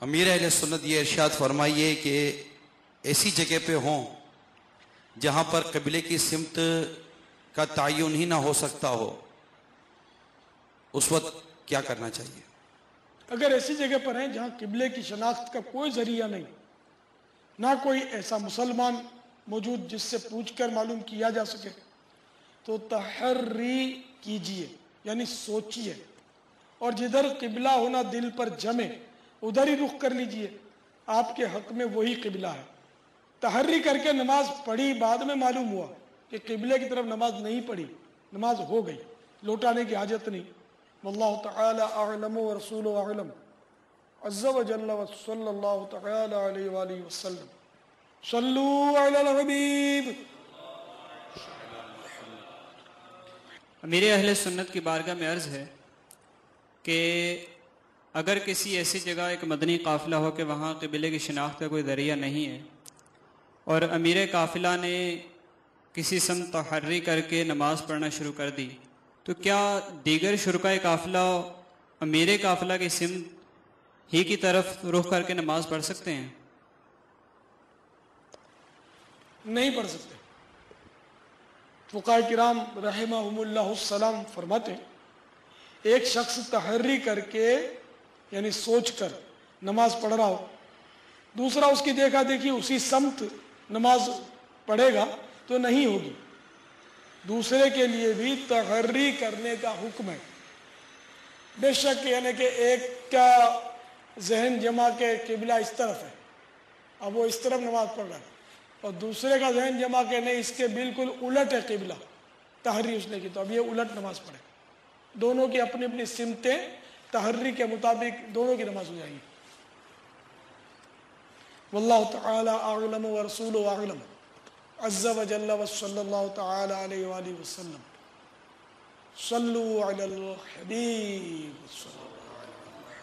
امیر اہل سنت یہ ارشاد فرمائیے کہ ایسی جگہ پہ ہوں جہاں پر قبلے کی سمت کا تعین ہی نہ ہو سکتا ہو، اس وقت کیا کرنا چاہیے؟ اگر ایسی جگہ پر ہیں جہاں قبلے کی شناخت کا کوئی ذریعہ نہیں، نہ کوئی ایسا مسلمان موجود جس سے پوچھ کر معلوم کیا جا سکے، تو تحری کیجئے، یعنی سوچئے، اور جدھر قبلہ ہونا دل پر جمے ادھر ہی رخ کر لیجئے. آپ کے حق میں وہی قبلہ ہے. تحری کر کے نماز پڑھی، بعد میں معلوم ہوا کہ قبلے کی طرف نماز نہیں پڑھی، نماز ہو گئی، لوٹانے کی حاجت نہیں. واللہ تعالی اعلم ورسولہ اعلم عز وجل وصلی اللہ تعالی علیہ وآلہ وسلم. صلو علی الحبیب امیر اہل سنت کی بارگاہ میں عرض ہے کہ اگر کسی ایسی جگہ ایک مدنی قافلہ ہو کہ وہاں قبلے کی شناخت کا کوئی ذریعہ نہیں ہے اور امیر قافلہ نے کسی سمت تحری کر کے نماز پڑھنا شروع کر دی، تو کیا دیگر شرکائے قافلہ امیر قافلہ کی سمت ہی کی طرف رخ کر کے نماز پڑھ سکتے ہیں؟ نہیں پڑھ سکتے۔ فقہاء کرام رحمہم اللہ السلام فرماتے ہیں ایک شخص تحری کر کے یعنی سوچ کر نماز پڑھ رہا ہو، دوسرا اس کی دیکھا دیکھی اسی سمت نماز پڑھے گا تو نہیں ہوگی۔ دوسرے کے لیے بھی تحری کرنے کا حکم ہے، بے شک یعنی کہ ایک کا ذہن جمع کے قبلہ اس طرف ہے، اب وہ اس طرف نماز پڑھ رہا ہے، اور دوسرے کا ذہن جمع کے نہیں اس کے بالکل الٹ ہے قبلہ، تحری اس نے کی تو اب یہ الٹ نماز پڑھے۔ دونوں کی اپنی اپنی سمتیں تحری کے مطابق دونوں کی نماز ہو جائے گی۔ واللہ تعالی اعلم ورسولہ اعلم عز وجل وصلی اللہ تعالی علیہ وآلہ وسلم۔ صلو علی الحبیب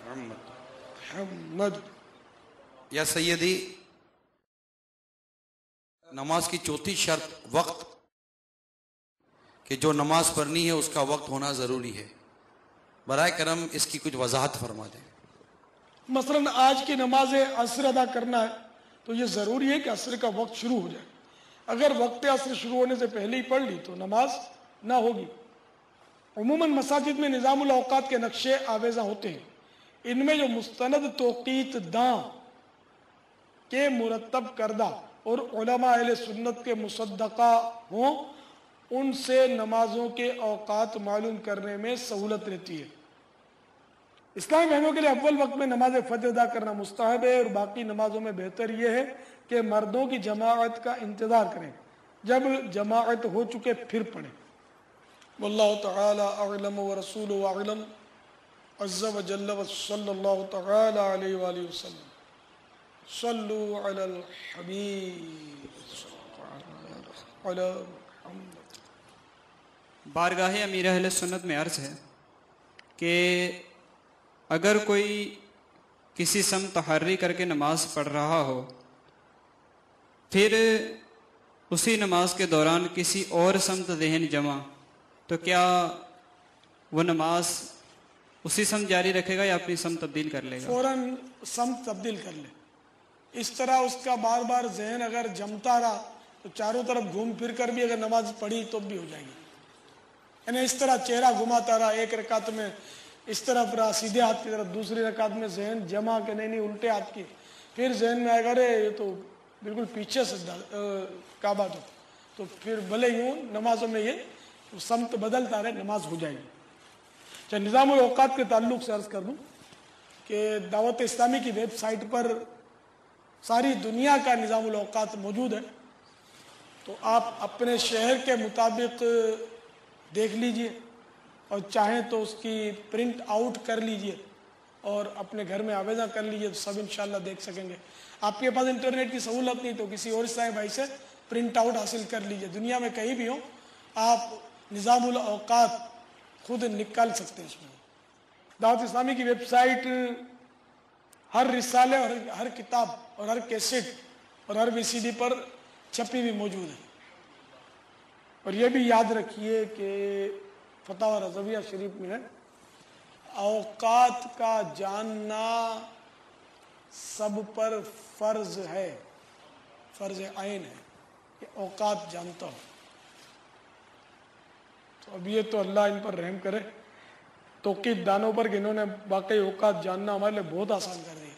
محمد۔ یا سیدی، نماز کی چوتھی شرط وقت، کہ جو نماز پڑھنی ہے اس کا وقت ہونا ضروری ہے۔ برائے کرم اس کی کچھ وضاحت فرما دیں۔ مثلا آج کی نماز عصر ادا کرنا ہے تو یہ ضروری ہے کہ عصر کا وقت شروع ہو جائے، اگر وقت عصر شروع ہونے سے پہلے ہی پڑھ لی تو نماز نہ ہوگی۔ عموماً مساجد میں نظام الاوقات کے نقشے آویزاں ہوتے ہیں، ان میں جو مستند توقیت داں کے مرتب کردہ اور علماء اہل سنت کے مصدقہ ہوں، ان سے نمازوں کے اوقات معلوم کرنے میں سہولت رہتی ہے۔ اسلامی بہنوں کے لیے اول وقت میں نماز فجر ادا کرنا مستحب ہے، اور باقی نمازوں میں بہتر یہ ہے کہ مردوں کی جماعت کا انتظار کریں، جب جماعت ہو چکے پھر پڑھیں۔ واللہ تعالی اعلم ورسولہ اعلم عز وجل وصلی اللہ تعالی علیہ وآلہ وسلم۔ صلو علی الحبیب علی محمد۔ بارگاہ امیر اہل سنت میں عرض ہے کہ اگر کوئی کسی سمت تحری کر کے نماز پڑھ رہا ہو، پھر اسی نماز کے دوران کسی اور سمت ذہن جمع، تو کیا وہ نماز اسی سمت جاری رکھے گا یا اپنی سمت تبدیل کر لے گا؟ فوراً سمت تبدیل کر لے۔ اس طرح اس کا بار بار ذہن اگر جمتا رہا تو چاروں طرف گھوم پھر کر بھی اگر نماز پڑھی تو بھی ہو جائے گی۔ یعنی اس طرح چہرہ گھماتا رہا، ایک رکعت میں اس طرف رہا سیدھے ہاتھ کی طرف، دوسری رکعت میں ذہن جمع کہ نہیں الٹے ہاتھ کی، پھر ذہن میں آئے گا رے یہ تو بالکل پیچھے سے کعبہ تو پھر بھلے یوں نمازوں میں یہ سمت بدلتا رہے، نماز ہو جائے گی۔ چاہے نظام الاوقات کے تعلق سے عرض کر دوں کہ دعوت اسلامی کی ویب سائٹ پر ساری دنیا کا نظام الاوقات موجود ہے، تو آپ اپنے شہر کے مطابق دیکھ لیجئے، اور چاہیں تو اس کی پرنٹ آؤٹ کر لیجئے اور اپنے گھر میں آویزاں کر لیجئے، تو سب انشاءاللہ دیکھ سکیں گے۔ آپ کے پاس انٹرنیٹ کی سہولت نہیں تو کسی اور اسلامی بھائی سے پرنٹ آؤٹ حاصل کر لیجئے، دنیا میں کہیں بھی ہوں آپ نظام الاوقات خود نکال سکتے ہیں۔ اس میں دعوت اسلامی کی ویب سائٹ ہر رسالے اور ہر کتاب اور ہر کیسٹ اور ہر وی سی ڈی پر چھپی بھی موجود ہے۔ اور یہ بھی یاد رکھیے کہ فتاوی رضویہ شریف میں ہے اوقات کا جاننا سب پر فرض ہے، فرض عین ہے کہ اوقات جانتا ہو۔ تو اب یہ تو اللہ ان پر رحم کرے، توقیت دانوں پر کہ انہوں نے واقعی اوقات جاننا ہمارے لیے بہت آسان کر دیا۔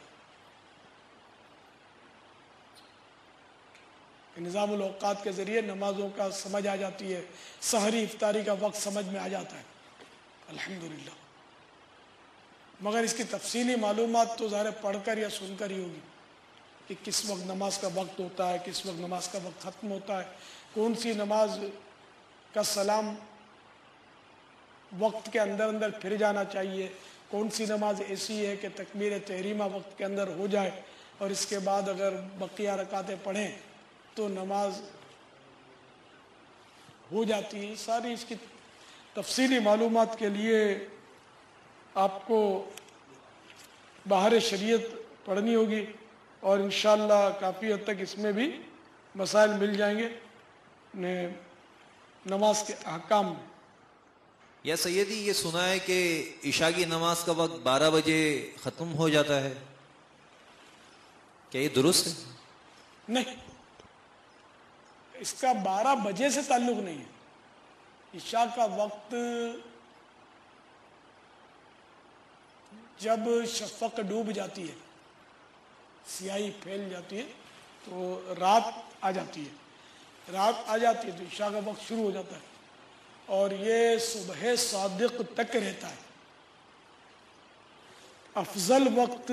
نظام الاوقات کے ذریعے نمازوں کا سمجھ آ جاتی ہے، سحری افطاری کا وقت سمجھ میں آ جاتا ہے الحمدللہ، مگر اس کی تفصیلی معلومات تو ظاہر پڑھ کر یا سن کر ہی ہوگی کہ کس وقت نماز کا وقت ہوتا ہے، کس وقت نماز کا وقت ختم ہوتا ہے، کون سی نماز کا سلام وقت کے اندر اندر پھر جانا چاہیے، کون سی نماز ایسی ہے کہ تکبیر تحریمہ وقت کے اندر ہو جائے اور اس کے بعد اگر بقیہ رکعتیں پڑھیں تو نماز ہو جاتی ہے۔ ساری اس کی تفصیلی معلومات کے لیے آپ کو باہر شریعت پڑھنی ہوگی اور انشاءاللہ کافی حد تک اس میں بھی مسائل مل جائیں گے نماز کے احکام میں۔ یا سیدی یہ سنا ہے کہ عشاء کی نماز کا وقت 12 بجے ختم ہو جاتا ہے، کیا یہ درست ہے؟ نہیں، اس کا 12 بجے سے تعلق نہیں ہے۔ عشاء کا وقت جب شفق ڈوب جاتی ہے، سیاہی پھیل جاتی ہے، تو رات آ جاتی ہے، رات آ جاتی ہے تو عشاء کا وقت شروع ہو جاتا ہے اور یہ صبح صادق تک رہتا ہے۔ افضل وقت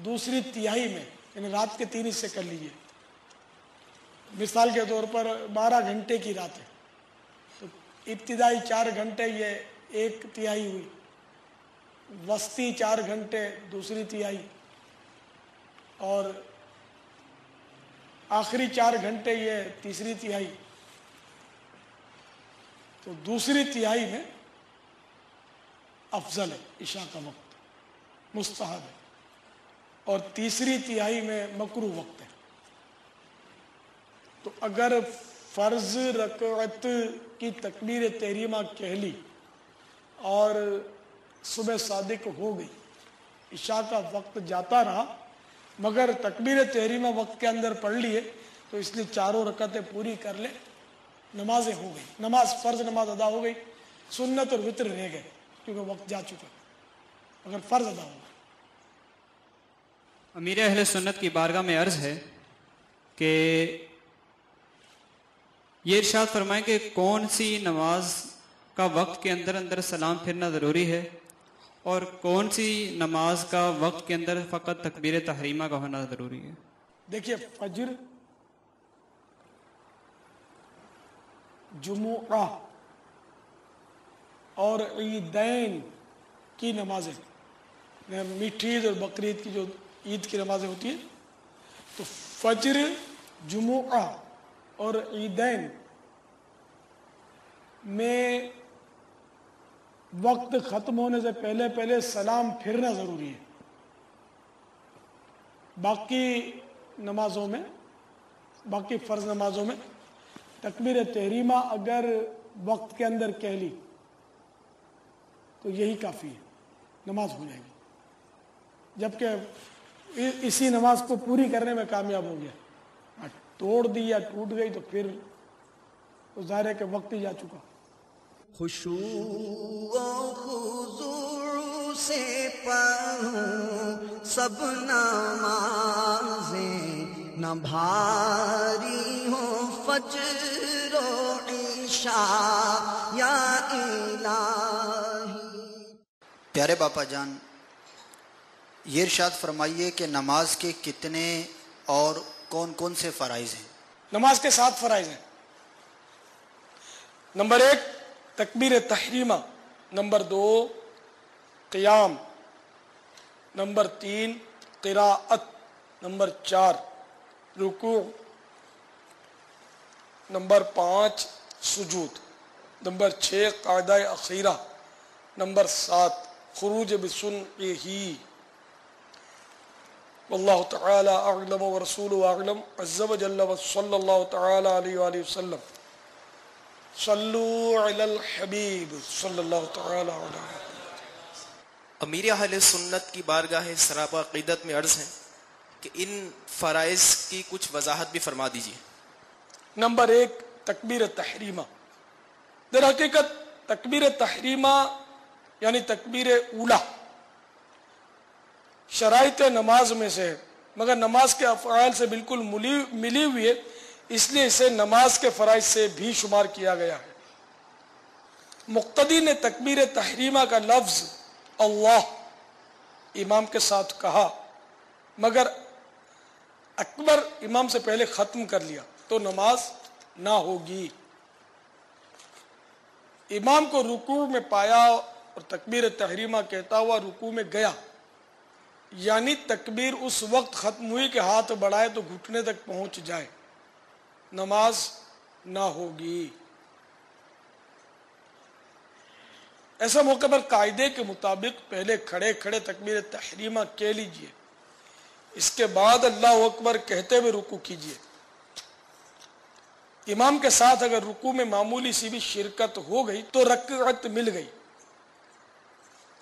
دوسری تہائی میں، یعنی رات کے 3 حصے کر لیجئے، مثال کے طور پر 12 گھنٹے کی رات ہے تو ابتدائی 4 گھنٹے یہ 1/3 ہوئی، وسطی 4 گھنٹے دوسری تہائی اور آخری 4 گھنٹے یہ تیسری تہائی۔ تو دوسری تہائی میں افضل ہے عشاء کا وقت، مستحب ہے، اور تیسری تہائی میں مکروہ وقت ہے۔ تو اگر فرض رکعت کی تکبیر تحریمہ کہہ لی اور صبح صادق ہو گئی، عشاء کا وقت جاتا رہا مگر تکبیر تحریمہ وقت کے اندر پڑھ لیے تو اس لیے 4 رکعتیں پوری کر لے، نمازیں ہو گئی، نماز فرض نماز ادا ہو گئی، سنت اور وتر رہ گئے کیونکہ وقت جا چکا، اگر فرض ادا ہو گئی۔ امیر اہل سنت کی بارگاہ میں عرض ہے کہ یہ ارشاد فرمائیں کہ کون سی نماز کا وقت کے اندر اندر سلام پھرنا ضروری ہے اور کون سی نماز کا وقت کے اندر فقط تکبیر تحریمہ کا ہونا ضروری ہے؟ دیکھیے، فجر، جمعہ اور عیدین کی نمازیں، میٹھی عید اور بقر عید کی جو عید کی نمازیں ہوتی ہیں، تو فجر، جمعہ اور عیدین میں وقت ختم ہونے سے پہلے پہلے سلام پھرنا ضروری ہے۔ باقی نمازوں میں، باقی فرض نمازوں میں تکبیر تحریمہ اگر وقت کے اندر کہہ لی تو یہی کافی ہے، نماز ہو جائے گی، جبکہ اسی نماز کو پوری کرنے میں کامیاب ہو گیا، توڑ دی یا ٹوٹ گئی تو پھر ظاہر ہے کہ وقت ہی جا چکا۔ خشوع و خضوع سے پڑھوں سب نمازیں، نہ بھاری ہوں فجر و عشاء یا الہی۔ پیارے باپا جان، یہ ارشاد فرمائیے کہ نماز کے کتنے اور کون کون سے فرائض ہیں؟ نماز کے 7 فرائض ہیں۔ نمبر 1 تکبیر تحریمہ، نمبر 2 قیام، نمبر 3 قراءت، نمبر 4 رکوع، نمبر 5 سجود، نمبر 6 قاعدہ اخیرہ، نمبر 7 خروج بسنعہ۔ واللہ تعالی اعلم ورسولہ اعلم عز وجل وصلی اللہ تعالی علیہ وآلہ وسلم۔ صلو علی الحبیب صلی اللہ تعالی علیہ وسلم۔ امیر اہل سنت کی بارگاہ سراپا عقیدت میں عرض ہے کہ ان فرائض کی کچھ وضاحت بھی فرما دیجیے۔ نمبر 1 تکبیر تحریمہ۔ در حقیقت تکبیر تحریمہ یعنی تکبیر اولا شرائط نماز میں سے ہے، مگر نماز کے افعال سے بالکل ملی ہوئی ہے، اس لیے اسے نماز کے فرائض سے بھی شمار کیا گیا ہے۔ مقتدی نے تکبیر تحریمہ کا لفظ اللہ امام کے ساتھ کہا مگر اکبر امام سے پہلے ختم کر لیا تو نماز نہ ہوگی۔ امام کو رکوع میں پایا اور تکبیر تحریمہ کہتا ہوا رکوع میں گیا، یعنی تکبیر اس وقت ختم ہوئی کہ ہاتھ بڑھائے تو گھٹنے تک پہنچ جائے، نماز نہ ہوگی۔ ایسے موقع پر قاعدے کے مطابق پہلے کھڑے کھڑے تکبیر تحریمہ کہہ لیجئے، اس کے بعد اللہ اکبر کہتے ہوئے رکوع کیجئے۔ امام کے ساتھ اگر رکوع میں معمولی سی بھی شرکت ہو گئی تو رکعت مل گئی۔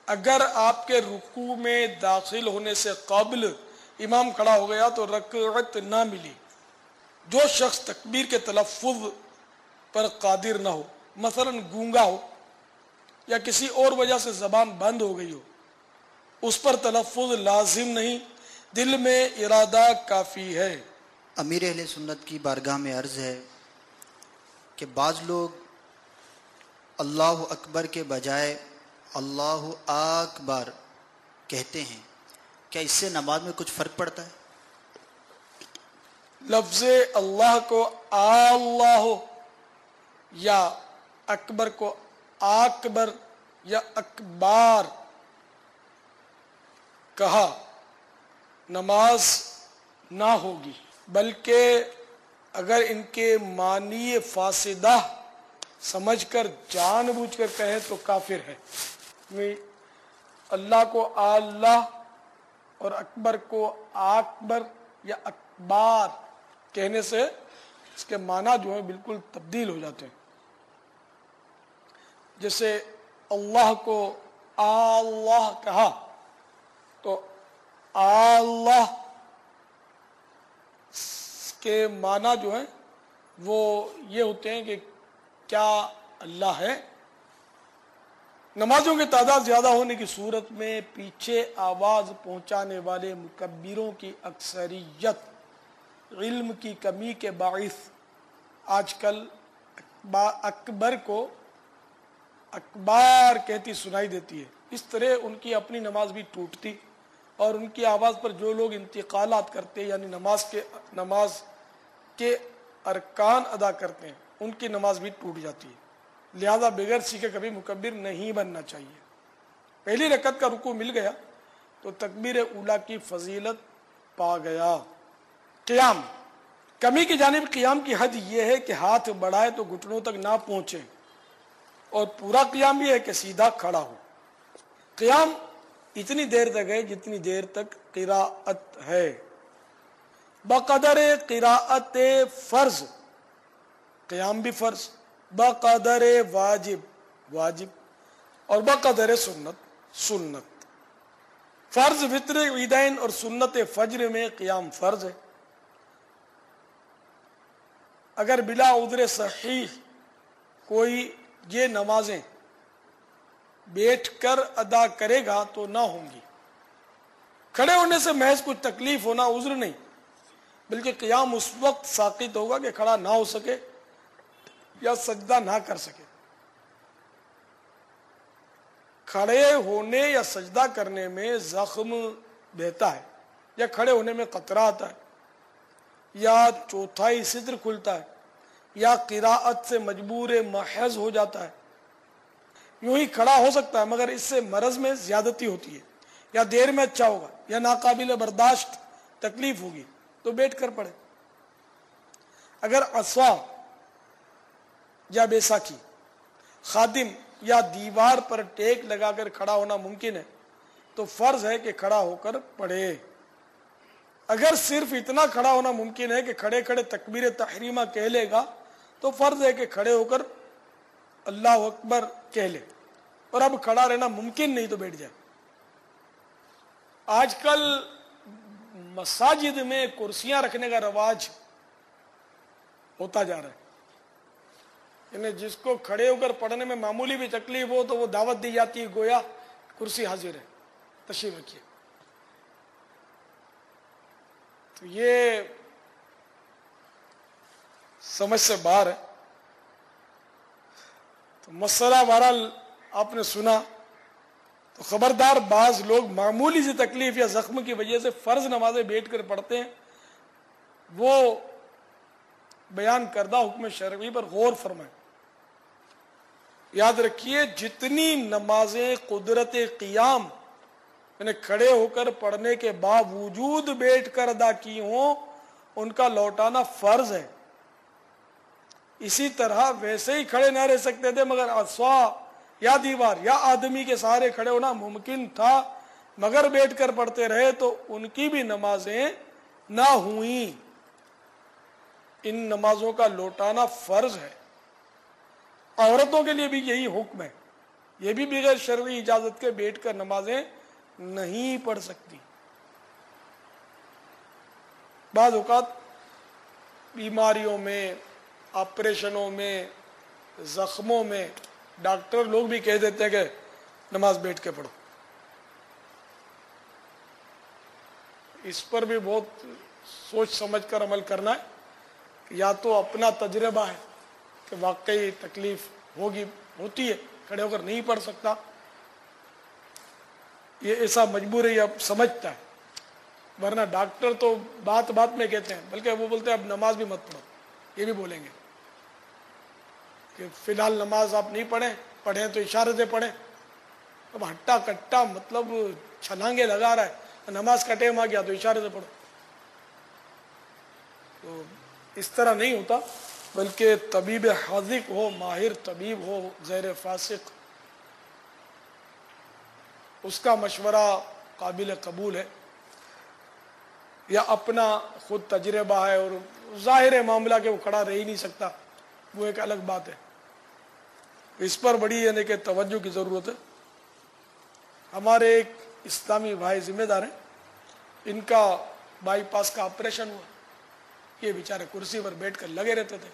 اگر آپ کے رکوع میں داخل ہونے سے قبل امام کھڑا ہو گیا تو رکعت نہ ملی۔ جو شخص تکبیر کے تلفظ پر قادر نہ ہو، مثلا گونگا ہو یا کسی اور وجہ سے زبان بند ہو گئی ہو، اس پر تلفظ لازم نہیں، دل میں ارادہ کافی ہے۔ امیر اہل سنت کی بارگاہ میں عرض ہے کہ بعض لوگ اللہ اکبر کے بجائے اللہ اکبر کہتے ہیں، کیا اس سے نماز میں کچھ فرق پڑتا ہے؟ لفظ اللہ کو اللہ یا اکبر کو اکبر یا اکبار کہا نماز نہ ہوگی، بلکہ اگر ان کے معنی فاسدہ سمجھ کر جان بوجھ کر کہے تو کافر ہے۔ اللہ کو اللہ اور اکبر کو اکبر یا اکبار کہنے سے اس کے معنی جو ہے بالکل تبدیل ہو جاتے ہیں۔ جیسے اللہ کو اللہ کہا تو اللہ کے معنی جو ہیں وہ یہ ہوتے ہیں کہ کیا اللہ ہے۔ نمازوں کی تعداد زیادہ ہونے کی صورت میں پیچھے آواز پہنچانے والے مکبروں کی اکثریت علم کی کمی کے باعث آج کل اکبر کو اکبار کہتی سنائی دیتی ہے۔ اس طرح ان کی اپنی نماز بھی ٹوٹتی اور ان کی آواز پر جو لوگ انتقالات کرتے یعنی نماز کے ارکان ادا کرتے ہیں ان کی نماز بھی ٹوٹ جاتی ہے۔ لہذا بغیر سیکھے کبھی مکبر نہیں بننا چاہیے۔ پہلی رکعت کا رکوع مل گیا تو تکبیر اولیٰ کی فضیلت پا گیا۔ قیام، کمی کی جانب قیام کی حد یہ ہے کہ ہاتھ بڑھائے تو گھٹنوں تک نہ پہنچے، اور پورا قیام یہ ہے کہ سیدھا کھڑا ہو۔ قیام اتنی دیر تک ہے جتنی دیر تک قراءت ہے، بقدر قراءت فرض، قیام بھی فرض، بقدر واجب اور بقدر سنت۔ فرض وتر عیدین اور سنت فجر میں قیام فرض ہے۔ اگر بلا عذر صحیح کوئی یہ نمازیں بیٹھ کر ادا کرے گا تو نہ ہوں گی۔ کھڑے ہونے سے محض کچھ تکلیف ہونا عذر نہیں، بلکہ قیام اس وقت ساقط ہوگا کہ کھڑا نہ ہو سکے یا سجدہ نہ کر سکے۔ کھڑے ہونے یا سجدہ کرنے میں زخم بہتا ہے یا کھڑے ہونے میں قطرہ آتا ہے یا چوتھائی صدر کھلتا ہے یا قراءت سے مجبور محض ہو جاتا ہے۔ یوں ہی کھڑا ہو سکتا ہے مگر اس سے مرض میں زیادتی ہوتی ہے، یا دیر میں اچھا ہوگا یا ناقابل برداشت تکلیف ہوگی تو بیٹھ کر پڑھے۔ اگر عصا یا بیساکھی، خادم یا دیوار پر ٹیک لگا کر کھڑا ہونا ممکن ہے تو فرض ہے کہ کھڑا ہو کر پڑھے۔ اگر صرف اتنا کھڑا ہونا ممکن ہے کہ کھڑے کھڑے تکبیر تحریمہ کہہ لے گا تو فرض ہے کہ کھڑے ہو کر اللہ اکبر کہہ لے، اور اب کھڑا رہنا ممکن نہیں تو بیٹھ جائے۔ آج کل مساجد میں کرسیاں رکھنے کا رواج ہوتا جا رہا ہے، یعنی جس کو کھڑے ہو کر پڑھنے میں معمولی بھی تکلیف ہو تو وہ دعوت دی جاتی ہے، گویا کرسی حاضر ہے، تشریف رکھیے۔ تو یہ سمجھ سے باہر ہے۔ تو مسئلہ بہرحال آپ نے سنا، تو خبردار بعض لوگ معمولی سی تکلیف یا زخم کی وجہ سے فرض نمازیں بیٹھ کر پڑھتے ہیں، وہ بیان کردہ حکم شرعی پر غور فرمائیں۔ یاد رکھیے جتنی نمازیں قدرت قیام یعنی کھڑے ہو کر پڑھنے کے باوجود بیٹھ کر ادا کی ہوں ان کا لوٹانا فرض ہے۔ اسی طرح ویسے ہی کھڑے نہ رہ سکتے تھے مگر عصا یا دیوار یا آدمی کے سہارے کھڑے ہونا ممکن تھا مگر بیٹھ کر پڑھتے رہے تو ان کی بھی نمازیں نہ ہوئیں. ان نمازوں کا لوٹانا فرض ہے. عورتوں کے لیے بھی یہی حکم ہے. یہ بھی بغیر شرعی اجازت کے بیٹھ کر نمازیں نہیں پڑھ سکتی. بعض اوقات بیماریوں میں، آپریشنوں میں، زخموں میں ڈاکٹر لوگ بھی کہہ دیتے ہیں کہ نماز بیٹھ کے پڑھو. اس پر بھی بہت سوچ سمجھ کر عمل کرنا ہے. یا تو اپنا تجربہ ہے کہ واقعی تکلیف ہوتی ہے، کھڑے ہو کر نہیں پڑھ سکتا، یہ ایسا مجبور ہے، اب سمجھتا ہے. ورنہ ڈاکٹر تو بات بات میں کہتے ہیں، بلکہ وہ بولتے ہیں اب نماز بھی مت پڑھو. یہ بھی بولیں گے کہ فی الحال نماز آپ نہیں پڑھیں تو اشارے سے پڑھیں. اب ہٹا کٹا مطلب چھلانگے لگا رہا ہے، نماز کا ٹائم آ گیا تو اشارے سے پڑھو. تو اس طرح نہیں ہوتا، بلکہ طبیب حاذق ہو، ماہر طبیب ہو، زیر فاسق، اس کا مشورہ قابل قبول ہے. یا اپنا خود تجربہ ہے اور ظاہر ہے معاملہ کہ وہ کھڑا رہ ہی نہیں سکتا، وہ ایک الگ بات ہے. اس پر بڑی یعنی کہ توجہ کی ضرورت ہے. ہمارے ایک اسلامی بھائی ذمہ دار ہیں، ان کا بائی پاس کا آپریشن ہوا. یہ بیچارے کرسی پر بیٹھ کر لگے رہتے تھے.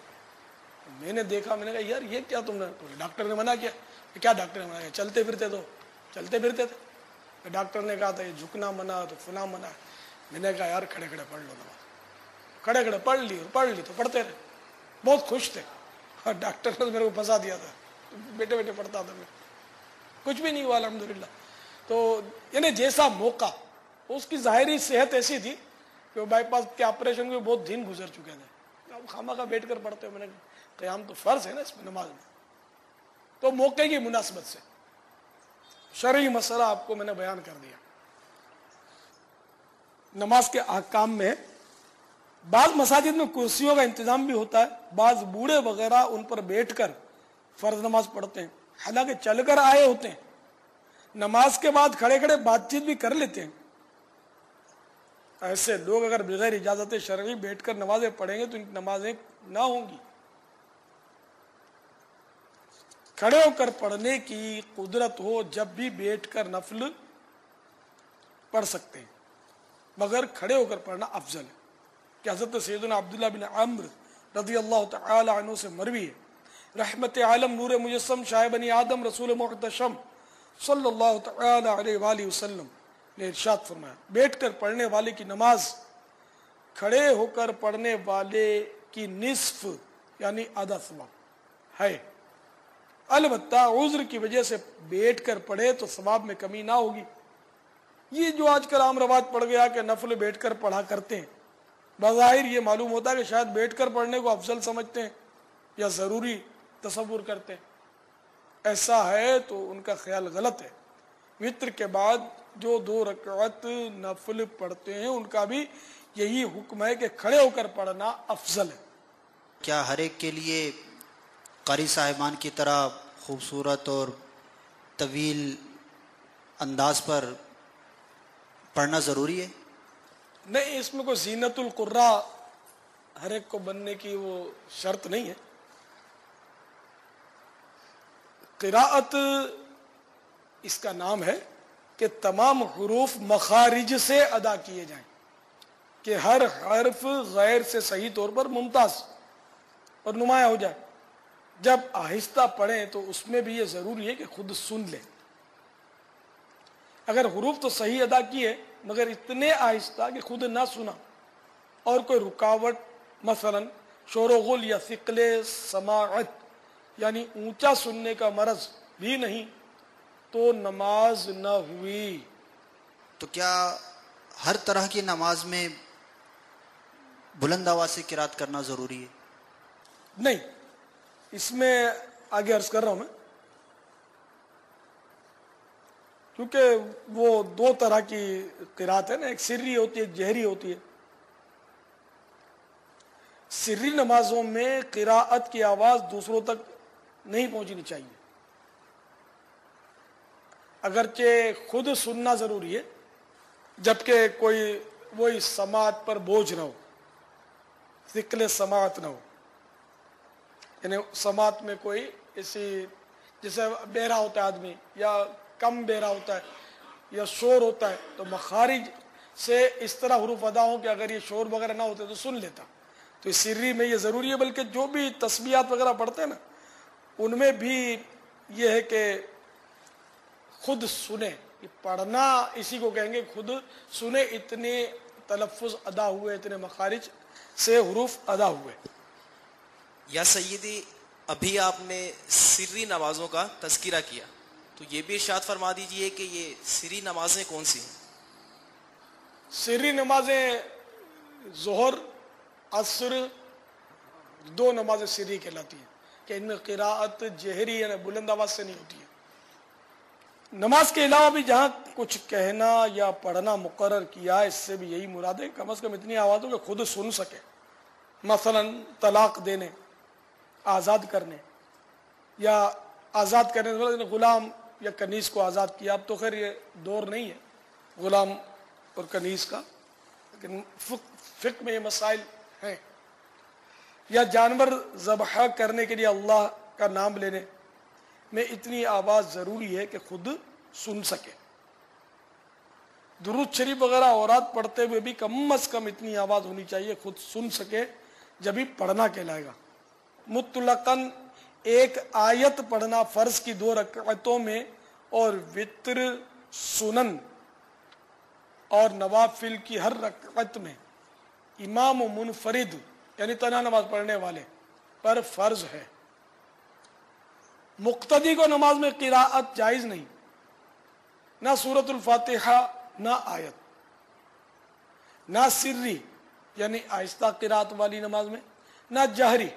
میں نے دیکھا، میں نے کہا یار یہ کیا تم نے؟ ڈاکٹر نے منع کیا. کیا ڈاکٹر نے منع کیا؟ چلتے پھرتے تھے. ڈاکٹر نے کہا تھا یہ جھکنا منع تو فلاں منع. میں نے کہا یار کھڑے کھڑے پڑھ لو نماز. کھڑے کھڑے پڑھ لی تو پڑھتے رہے. بہت خوش تھے. اور ڈاکٹر نے میرے کو پھنسا دیا تھا، بیٹے بیٹے پڑھتا تھا. میں کچھ بھی نہیں ہوا الحمدللہ. تو یعنی جیسا موقع، اس کی ظاہری صحت ایسی تھی کہ وہ بائی پاس کے آپریشن کے بہت دن گزر چکے تھے. اب خامخواہ بیٹھ کر پڑھتے ہو. میں نے کہا قیام تو فرض ہے نا اس میں، نماز میں. تو موقع کی مناسبت سے شرعی مسئلہ آپ کو میں نے بیان کر دیا. نماز کے احکام میں بعض مساجد میں کرسیوں کا انتظام بھی ہوتا ہے. بعض بوڑھے وغیرہ ان پر بیٹھ کر فرض نماز پڑھتے ہیں، حالانکہ چل کر آئے ہوتے ہیں. نماز کے بعد کھڑے کھڑے بات چیت بھی کر لیتے ہیں. ایسے لوگ اگر بغیر اجازت شرعی بیٹھ کر نمازیں پڑھیں گے تو ان کی نمازیں نہ ہوں گی. کھڑے ہو کر پڑھنے کی قدرت ہو جب بھی بیٹھ کر نفل پڑھ سکتے ہیں، مگر کھڑے ہو کر پڑھنا افضل ہے. کہ حضرت سیدنا عبداللہ بن عمرو رضی اللہ تعالی عنہ سے مروی ہے، رحمت عالم نور مجسم شاہ بنی آدم رسول محتشم صلی اللہ تعالی علیہ وآلہ وسلم نے ارشاد فرمایا، بیٹھ کر پڑھنے والے کی نماز کھڑے ہو کر پڑھنے والے کی نصف یعنی آدھا ثواب ہے. البتہ عذر کی وجہ سے بیٹھ کر پڑھے تو ثواب میں کمی نہ ہوگی. یہ جو آج کل عام رواج پڑ گیا کہ نفل بیٹھ کر پڑھا کرتے ہیں، بظاہر یہ معلوم ہوتا ہے کہ شاید بیٹھ کر پڑھنے کو افضل سمجھتے ہیں یا ضروری تصور کرتے ہیں. ایسا ہے تو ان کا خیال غلط ہے. وتر کے بعد جو 2 رکعت نفل پڑھتے ہیں ان کا بھی یہی حکم ہے کہ کھڑے ہو کر پڑھنا افضل ہے. کیا ہر ایک کے لیے قاری صاحبان کی طرح خوبصورت اور طویل انداز پر پڑھنا ضروری ہے؟ نہیں، اس میں کوئی زینت القراء ہر ایک کو بننے کی وہ شرط نہیں ہے. قراءت اس کا نام ہے کہ تمام حروف مخارج سے ادا کیے جائیں، کہ ہر حرف غیر سے صحیح طور پر ممتاز اور نمایاں ہو جائے. جب آہستہ پڑھیں تو اس میں بھی یہ ضروری ہے کہ خود سن لیں. اگر حروف تو صحیح ادا کیے مگر اتنے آہستہ کہ خود نہ سنا اور کوئی رکاوٹ مثلا شور و غل یا ثقل سماعت یعنی اونچا سننے کا مرض بھی نہیں تو نماز نہ ہوئی. تو کیا ہر طرح کی نماز میں بلند آواز سے قرات کرنا ضروری ہے؟ نہیں، اس میں آگے عرض کر رہا ہوں میں، کیونکہ وہ 2 طرح کی قرات ہے نا، ایک سری ہوتی ہے ایک جہری ہوتی ہے. سری نمازوں میں قراءت کی آواز دوسروں تک نہیں پہنچنی چاہیے. اگرچہ خود سننا ضروری ہے، جبکہ کوئی وہی سماعت پر بوجھ نہ ہو، ثقل سماعت نہ ہو، یعنی سماعت میں کوئی ایسی، جیسے بہرا ہوتا ہے آدمی یا کم بہرا ہوتا ہے یا شور ہوتا ہے، تو مخارج سے اس طرح حروف ادا ہوں کہ اگر یہ شور وغیرہ نہ ہوتے تو سن لیتا. تو اس سری میں یہ ضروری ہے. بلکہ جو بھی تسبیحات وغیرہ پڑھتے ہیں نا، ان میں بھی یہ ہے کہ خود سنیں. یہ پڑھنا اسی کو کہیں گے خود سنیں، اتنے تلفظ ادا ہوئے، اتنے مخارج سے حروف ادا ہوئے. یا سیدی، ابھی آپ نے سری نمازوں کا تذکرہ کیا، تو یہ بھی ارشاد فرما دیجئے کہ یہ سری نمازیں کون سی ہیں؟ سری نمازیں ظہر، عصر، دو نمازیں سری کہلاتی ہیں کہ ان میں قراءت جہری یعنی بلند آواز سے نہیں ہوتی ہے. نماز کے علاوہ بھی جہاں کچھ کہنا یا پڑھنا مقرر کیا، اس سے بھی یہی مراد ہے کم از کم اتنی آواز ہو کہ خود سن سکے. مثلا طلاق دینے، آزاد کرنے، یا آزاد کرنے غلام یا کنیز کو آزاد کیا. اب تو خیر یہ دور نہیں ہے غلام اور کنیز کا، لیکن فقہ میں یہ مسائل ہیں. یا جانور ذبح کرنے کے لیے اللہ کا نام لینے میں اتنی آواز ضروری ہے کہ خود سن سکے. درود شریف وغیرہ اورات پڑھتے ہوئے بھی کم از کم اتنی آواز ہونی چاہیے خود سن سکے، جبھی پڑھنا کہلائے گا. مطلقاً ایک آیت پڑھنا فرض کی 2 رکعتوں میں اور وتر، سنن اور نوافل کی ہر رکعت میں امام و منفرد یعنی تنہا نماز پڑھنے والے پر فرض ہے. مقتدی کو نماز میں قراءت جائز نہیں، نہ سورۃ الفاتحہ، نہ آیت، نہ سری یعنی آہستہ قراءت والی نماز میں، نہ جہری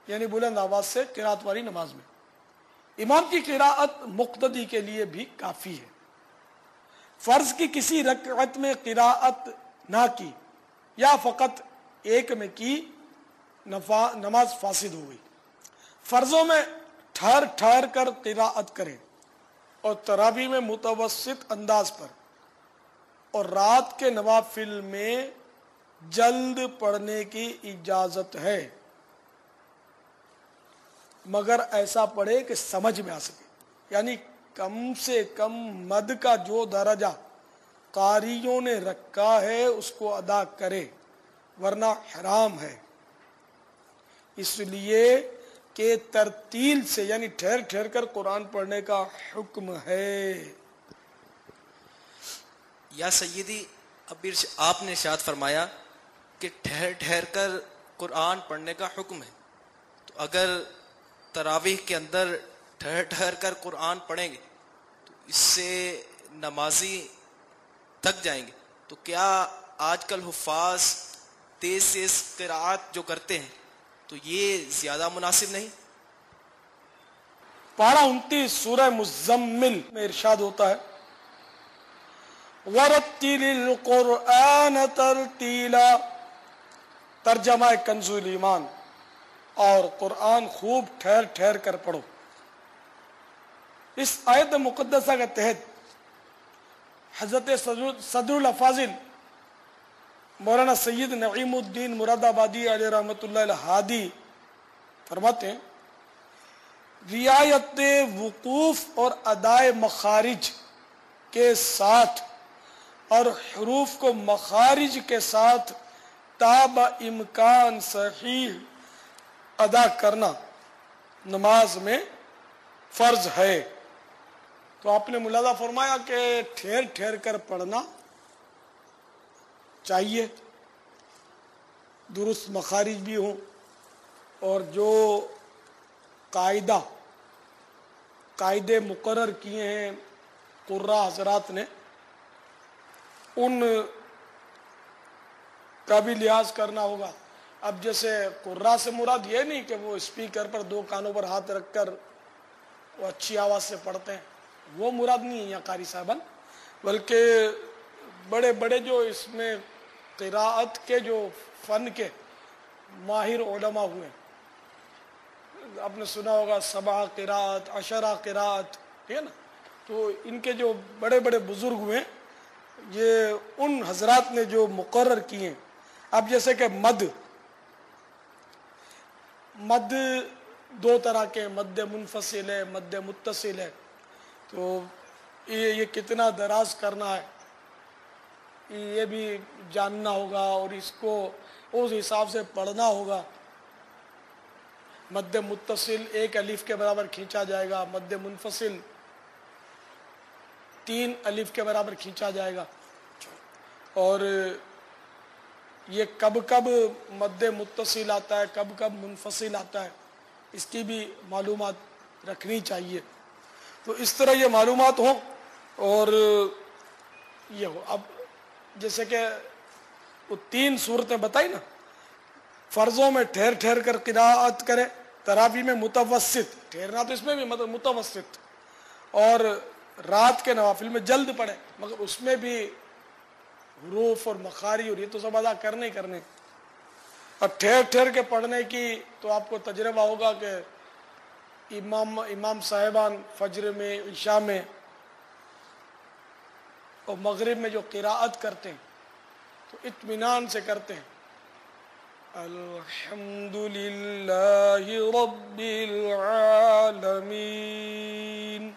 یعنی بلند آواز سے قراءت والی نماز میں. امام کی قراءت مقتدی کے لیے بھی کافی ہے. فرض کی کسی رکعت میں قراءت نہ کی یا فقط ایک میں کی، نماز فاسد ہو گئی. فرضوں میں ٹھہر ٹھہر کر قراءت کریں اور تراویح میں متوسط انداز پر، اور رات کے نوافل میں جلد پڑھنے کی اجازت ہے، مگر ایسا پڑھے کہ سمجھ میں آ سکے. یعنی کم سے کم مد کا جو درجہ قاریوں نے رکھا ہے اس کو ادا کرے، ورنہ حرام ہے. اس لیے کہ ترتیل سے یعنی ٹھہر ٹھہر کر قرآن پڑھنے کا حکم ہے. یا سیدی، اب آپ نے ارشاد فرمایا کہ ٹھہر ٹھہر کر قرآن پڑھنے کا حکم ہے، تو اگر تراویح کے اندر ٹھہر ٹھہر کر قرآن پڑھیں گے تو اس سے نمازی تھک جائیں گے. تو کیا آج کل حفاظ تیز تیز قراءت جو کرتے ہیں تو یہ زیادہ مناسب نہیں؟ پارہ 29 سورہ مزمل میں ارشاد ہوتا ہے وَرَتِّلِ الْقُرْآنَ تَرْتِيلًا، ترجمہ کنز الایمان، اور قرآن خوب ٹھہر ٹھہر کر پڑھو. اس آیت مقدسہ کے تحت حضرت صدر الافاضل مولانا سید نعیم الدین مراد آبادی علیہ رحمۃ اللہ الہادی فرماتے ہیں رعایت وقوف اور ادائے مخارج کے ساتھ اور حروف کو مخارج کے ساتھ تابع امکان صحیح ادا کرنا نماز میں فرض ہے. تو آپ نے ملاحظہ فرمایا کہ ٹھہر ٹھہر کر پڑھنا چاہیے، درست مخارج بھی ہوں، اور جو قاعدے مقرر کیے ہیں قراء حضرات نے ان کا بھی لحاظ کرنا ہوگا. اب جیسے قراء سے مراد یہ نہیں کہ وہ اسپیکر پر 2 کانوں پر ہاتھ رکھ کر وہ اچھی آواز سے پڑھتے ہیں، وہ مراد نہیں ہے یا قاری صاحبان، بلکہ بڑے بڑے جو اس میں قراءت کے جو فن کے ماہر علماء ہوئے، آپ نے سنا ہوگا 7 قراءت 10 قراءت، ٹھیک ہے نا، تو ان کے جو بڑے بڑے بزرگ ہوئے یہ ان حضرات نے جو مقرر کیے ہیں. اب جیسے کہ مد دو طرح کے، مد منفصل ہے، مد متصل ہے. تو یہ کتنا دراز کرنا ہے یہ بھی جاننا ہوگا اور اس کو اس حساب سے پڑھنا ہوگا. مد متصل 1 الف کے برابر کھینچا جائے گا، مد منفصل 3 الف کے برابر کھینچا جائے گا. اور یہ کب کب مد متصل آتا ہے، کب کب منفصل آتا ہے، اس کی بھی معلومات رکھنی چاہیے. تو اس طرح یہ معلومات ہوں اور یہ ہو. اب جیسے کہ وہ 3 صورتیں بتائی نا، فرضوں میں ٹھہر ٹھہر کر قراءت کرے، تراویح میں متوسط، ٹھہرنا تو اس میں بھی متوسط، اور رات کے نوافل میں جلد پڑھے، مگر اس میں بھی حروف اور مخارج اور یہ تو سب ادا کرنے. اور ٹھہر ٹھہر کے پڑھنے کی تو آپ کو تجربہ ہوگا کہ امام صاحبان فجر میں، عشاء میں اور مغرب میں جو قراءت کرتے ہیں تو اطمینان سے کرتے ہیں. الحمدللہ رب العالمین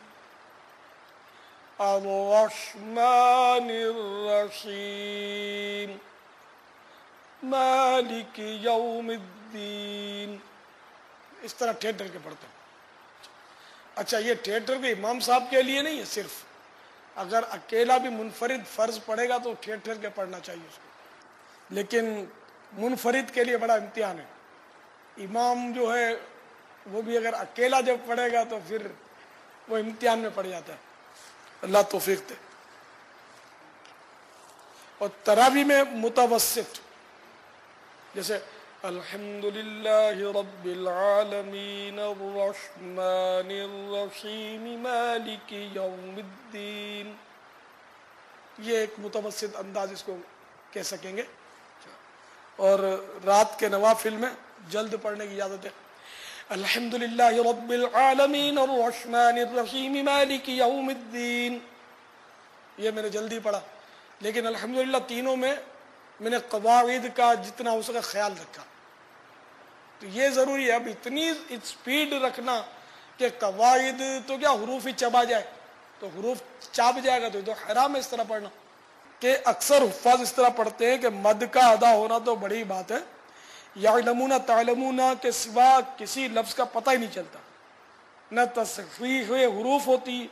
الرحمن الرحیم مالک یوم الدین. اس طرح ٹھہر ٹھہر کے پڑھتے ہیں. اچھا یہ ٹھہر ٹھہر کے امام صاحب کے لیے نہیں ہے صرف، اگر اکیلا بھی منفرد فرض پڑھے گا تو ٹھہر ٹھہر کے پڑھنا چاہیے اس کو. لیکن منفرد کے لیے بڑا امتحان ہے. امام جو ہے وہ بھی اگر اکیلا جب پڑھے گا تو پھر وہ امتحان میں پڑ جاتا ہے. اللہ توفیق دے. اور تراویح میں متوسط، جیسے الحمدللہ رب العالمین الرحمن الرحیم مالک یوم الدین، یہ ایک متوسط انداز اس کو کہہ سکیں گے. اور رات کے نوافل میں جلد پڑھنے کی اجازت ہے. الحمدللہ رب العالمین الرحمن الرحیم مالک یوم الدین، یہ میں نے جلدی پڑھا. لیکن الحمدللہ تینوں میں نے قواعد کا جتنا ہو سکا خیال رکھا. تو یہ ضروری ہے اب اتنی اسپیڈ رکھنا کہ قواعد تو کیا حروف ہی چبا جائے، تو حروف چاپ جائے گا تو حرام ہے اس طرح پڑھنا. کہ اکثر حفاظ اس طرح پڑھتے ہیں کہ مد کا ادا ہونا تو بڑی بات ہے، یعلمون تعلمون کے سوا کسی لفظ کا پتہ ہی نہیں چلتا، نہ تصحیح حروف ہوتی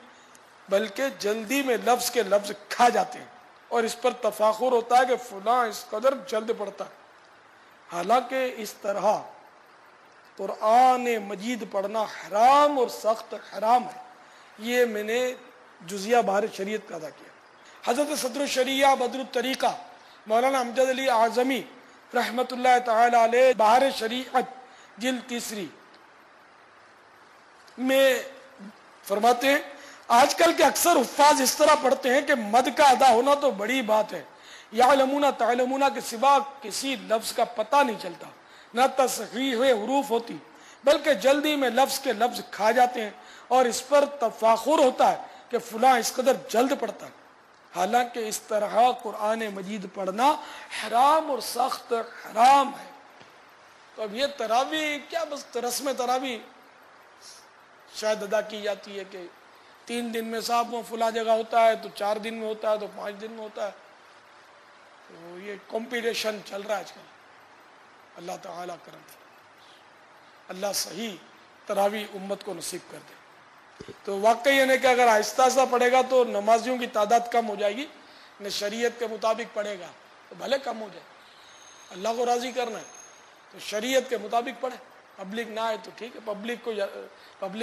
بلکہ جلدی میں لفظ کے لفظ کھا جاتے ہیں اور اس پر تفاخر ہوتا ہے کہ فلاں اس قدر جلد پڑھتا ہے. حالانکہ اس طرح قرآن مجید پڑھنا حرام اور سخت حرام ہے. یہ میں نے جزیہ بہار شریعت کا ادا کیا. حضرت صدر الشریعہ بدر الطریقہ مولانا امجد علی اعظمی رحمت اللہ تعالی علیہ بہار شریعت جلد 3 میں فرماتے ہیں آج کل کے اکثر حفاظ اس طرح پڑھتے ہیں کہ مد کا ادا ہونا تو بڑی بات ہے، یعلمون تعلمون کے سوا کسی لفظ کا پتہ نہیں چلتا، نہ تصحیح حروف ہوتی بلکہ جلدی میں لفظ کے لفظ کھا جاتے ہیں اور اس پر تفاخر ہوتا ہے کہ فلاں اس قدر جلد پڑھتا ہے. حالانکہ اس طرح قرآن مجید پڑھنا حرام اور سخت حرام ہے. تو اب یہ تراویح کیا بس رسم تراویح شاید ادا کی جاتی ہے کہ 3 دن میں صاحب وہ فلاں جگہ ہوتا ہے تو 4 دن میں ہوتا ہے تو 5 دن میں ہوتا ہے. تو یہ کمپٹیشن چل رہا ہے آج کل. اللہ تعالیٰ کرم، اللہ صحیح تراویح امت کو نصیب کر دے. تو واقعی یعنی کہ اگر آہستہ آہستہ پڑھے گا تو نمازیوں کی تعداد کم ہو جائے گی، نہ شریعت کے مطابق پڑھے گا تو بھلے کم ہو جائے. اللہ کو راضی کرنا ہے تو شریعت کے مطابق پڑھے. پبلک نہ آئے تو ٹھیک ہے، پبلک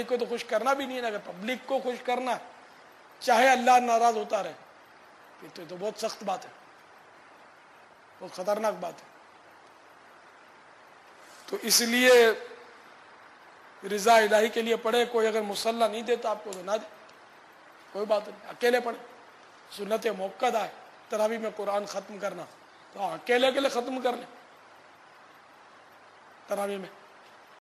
کو تو خوش کرنا بھی نہیں ہے. اگر پبلک کو خوش کرنا ہے چاہے اللہ ناراض ہوتا رہے تو بہت سخت بات ہے، بہت خطرناک بات ہے. تو اس لیے رضا الہی کے لیے پڑھے. کوئی اگر مصلی نہیں دیتا آپ کو تو نہ دے، کوئی بات نہیں، اکیلے پڑھے. سنت موقدہ ہے تراویح میں قرآن ختم کرنا، تو اکیلے ختم کر لیں تراویح میں.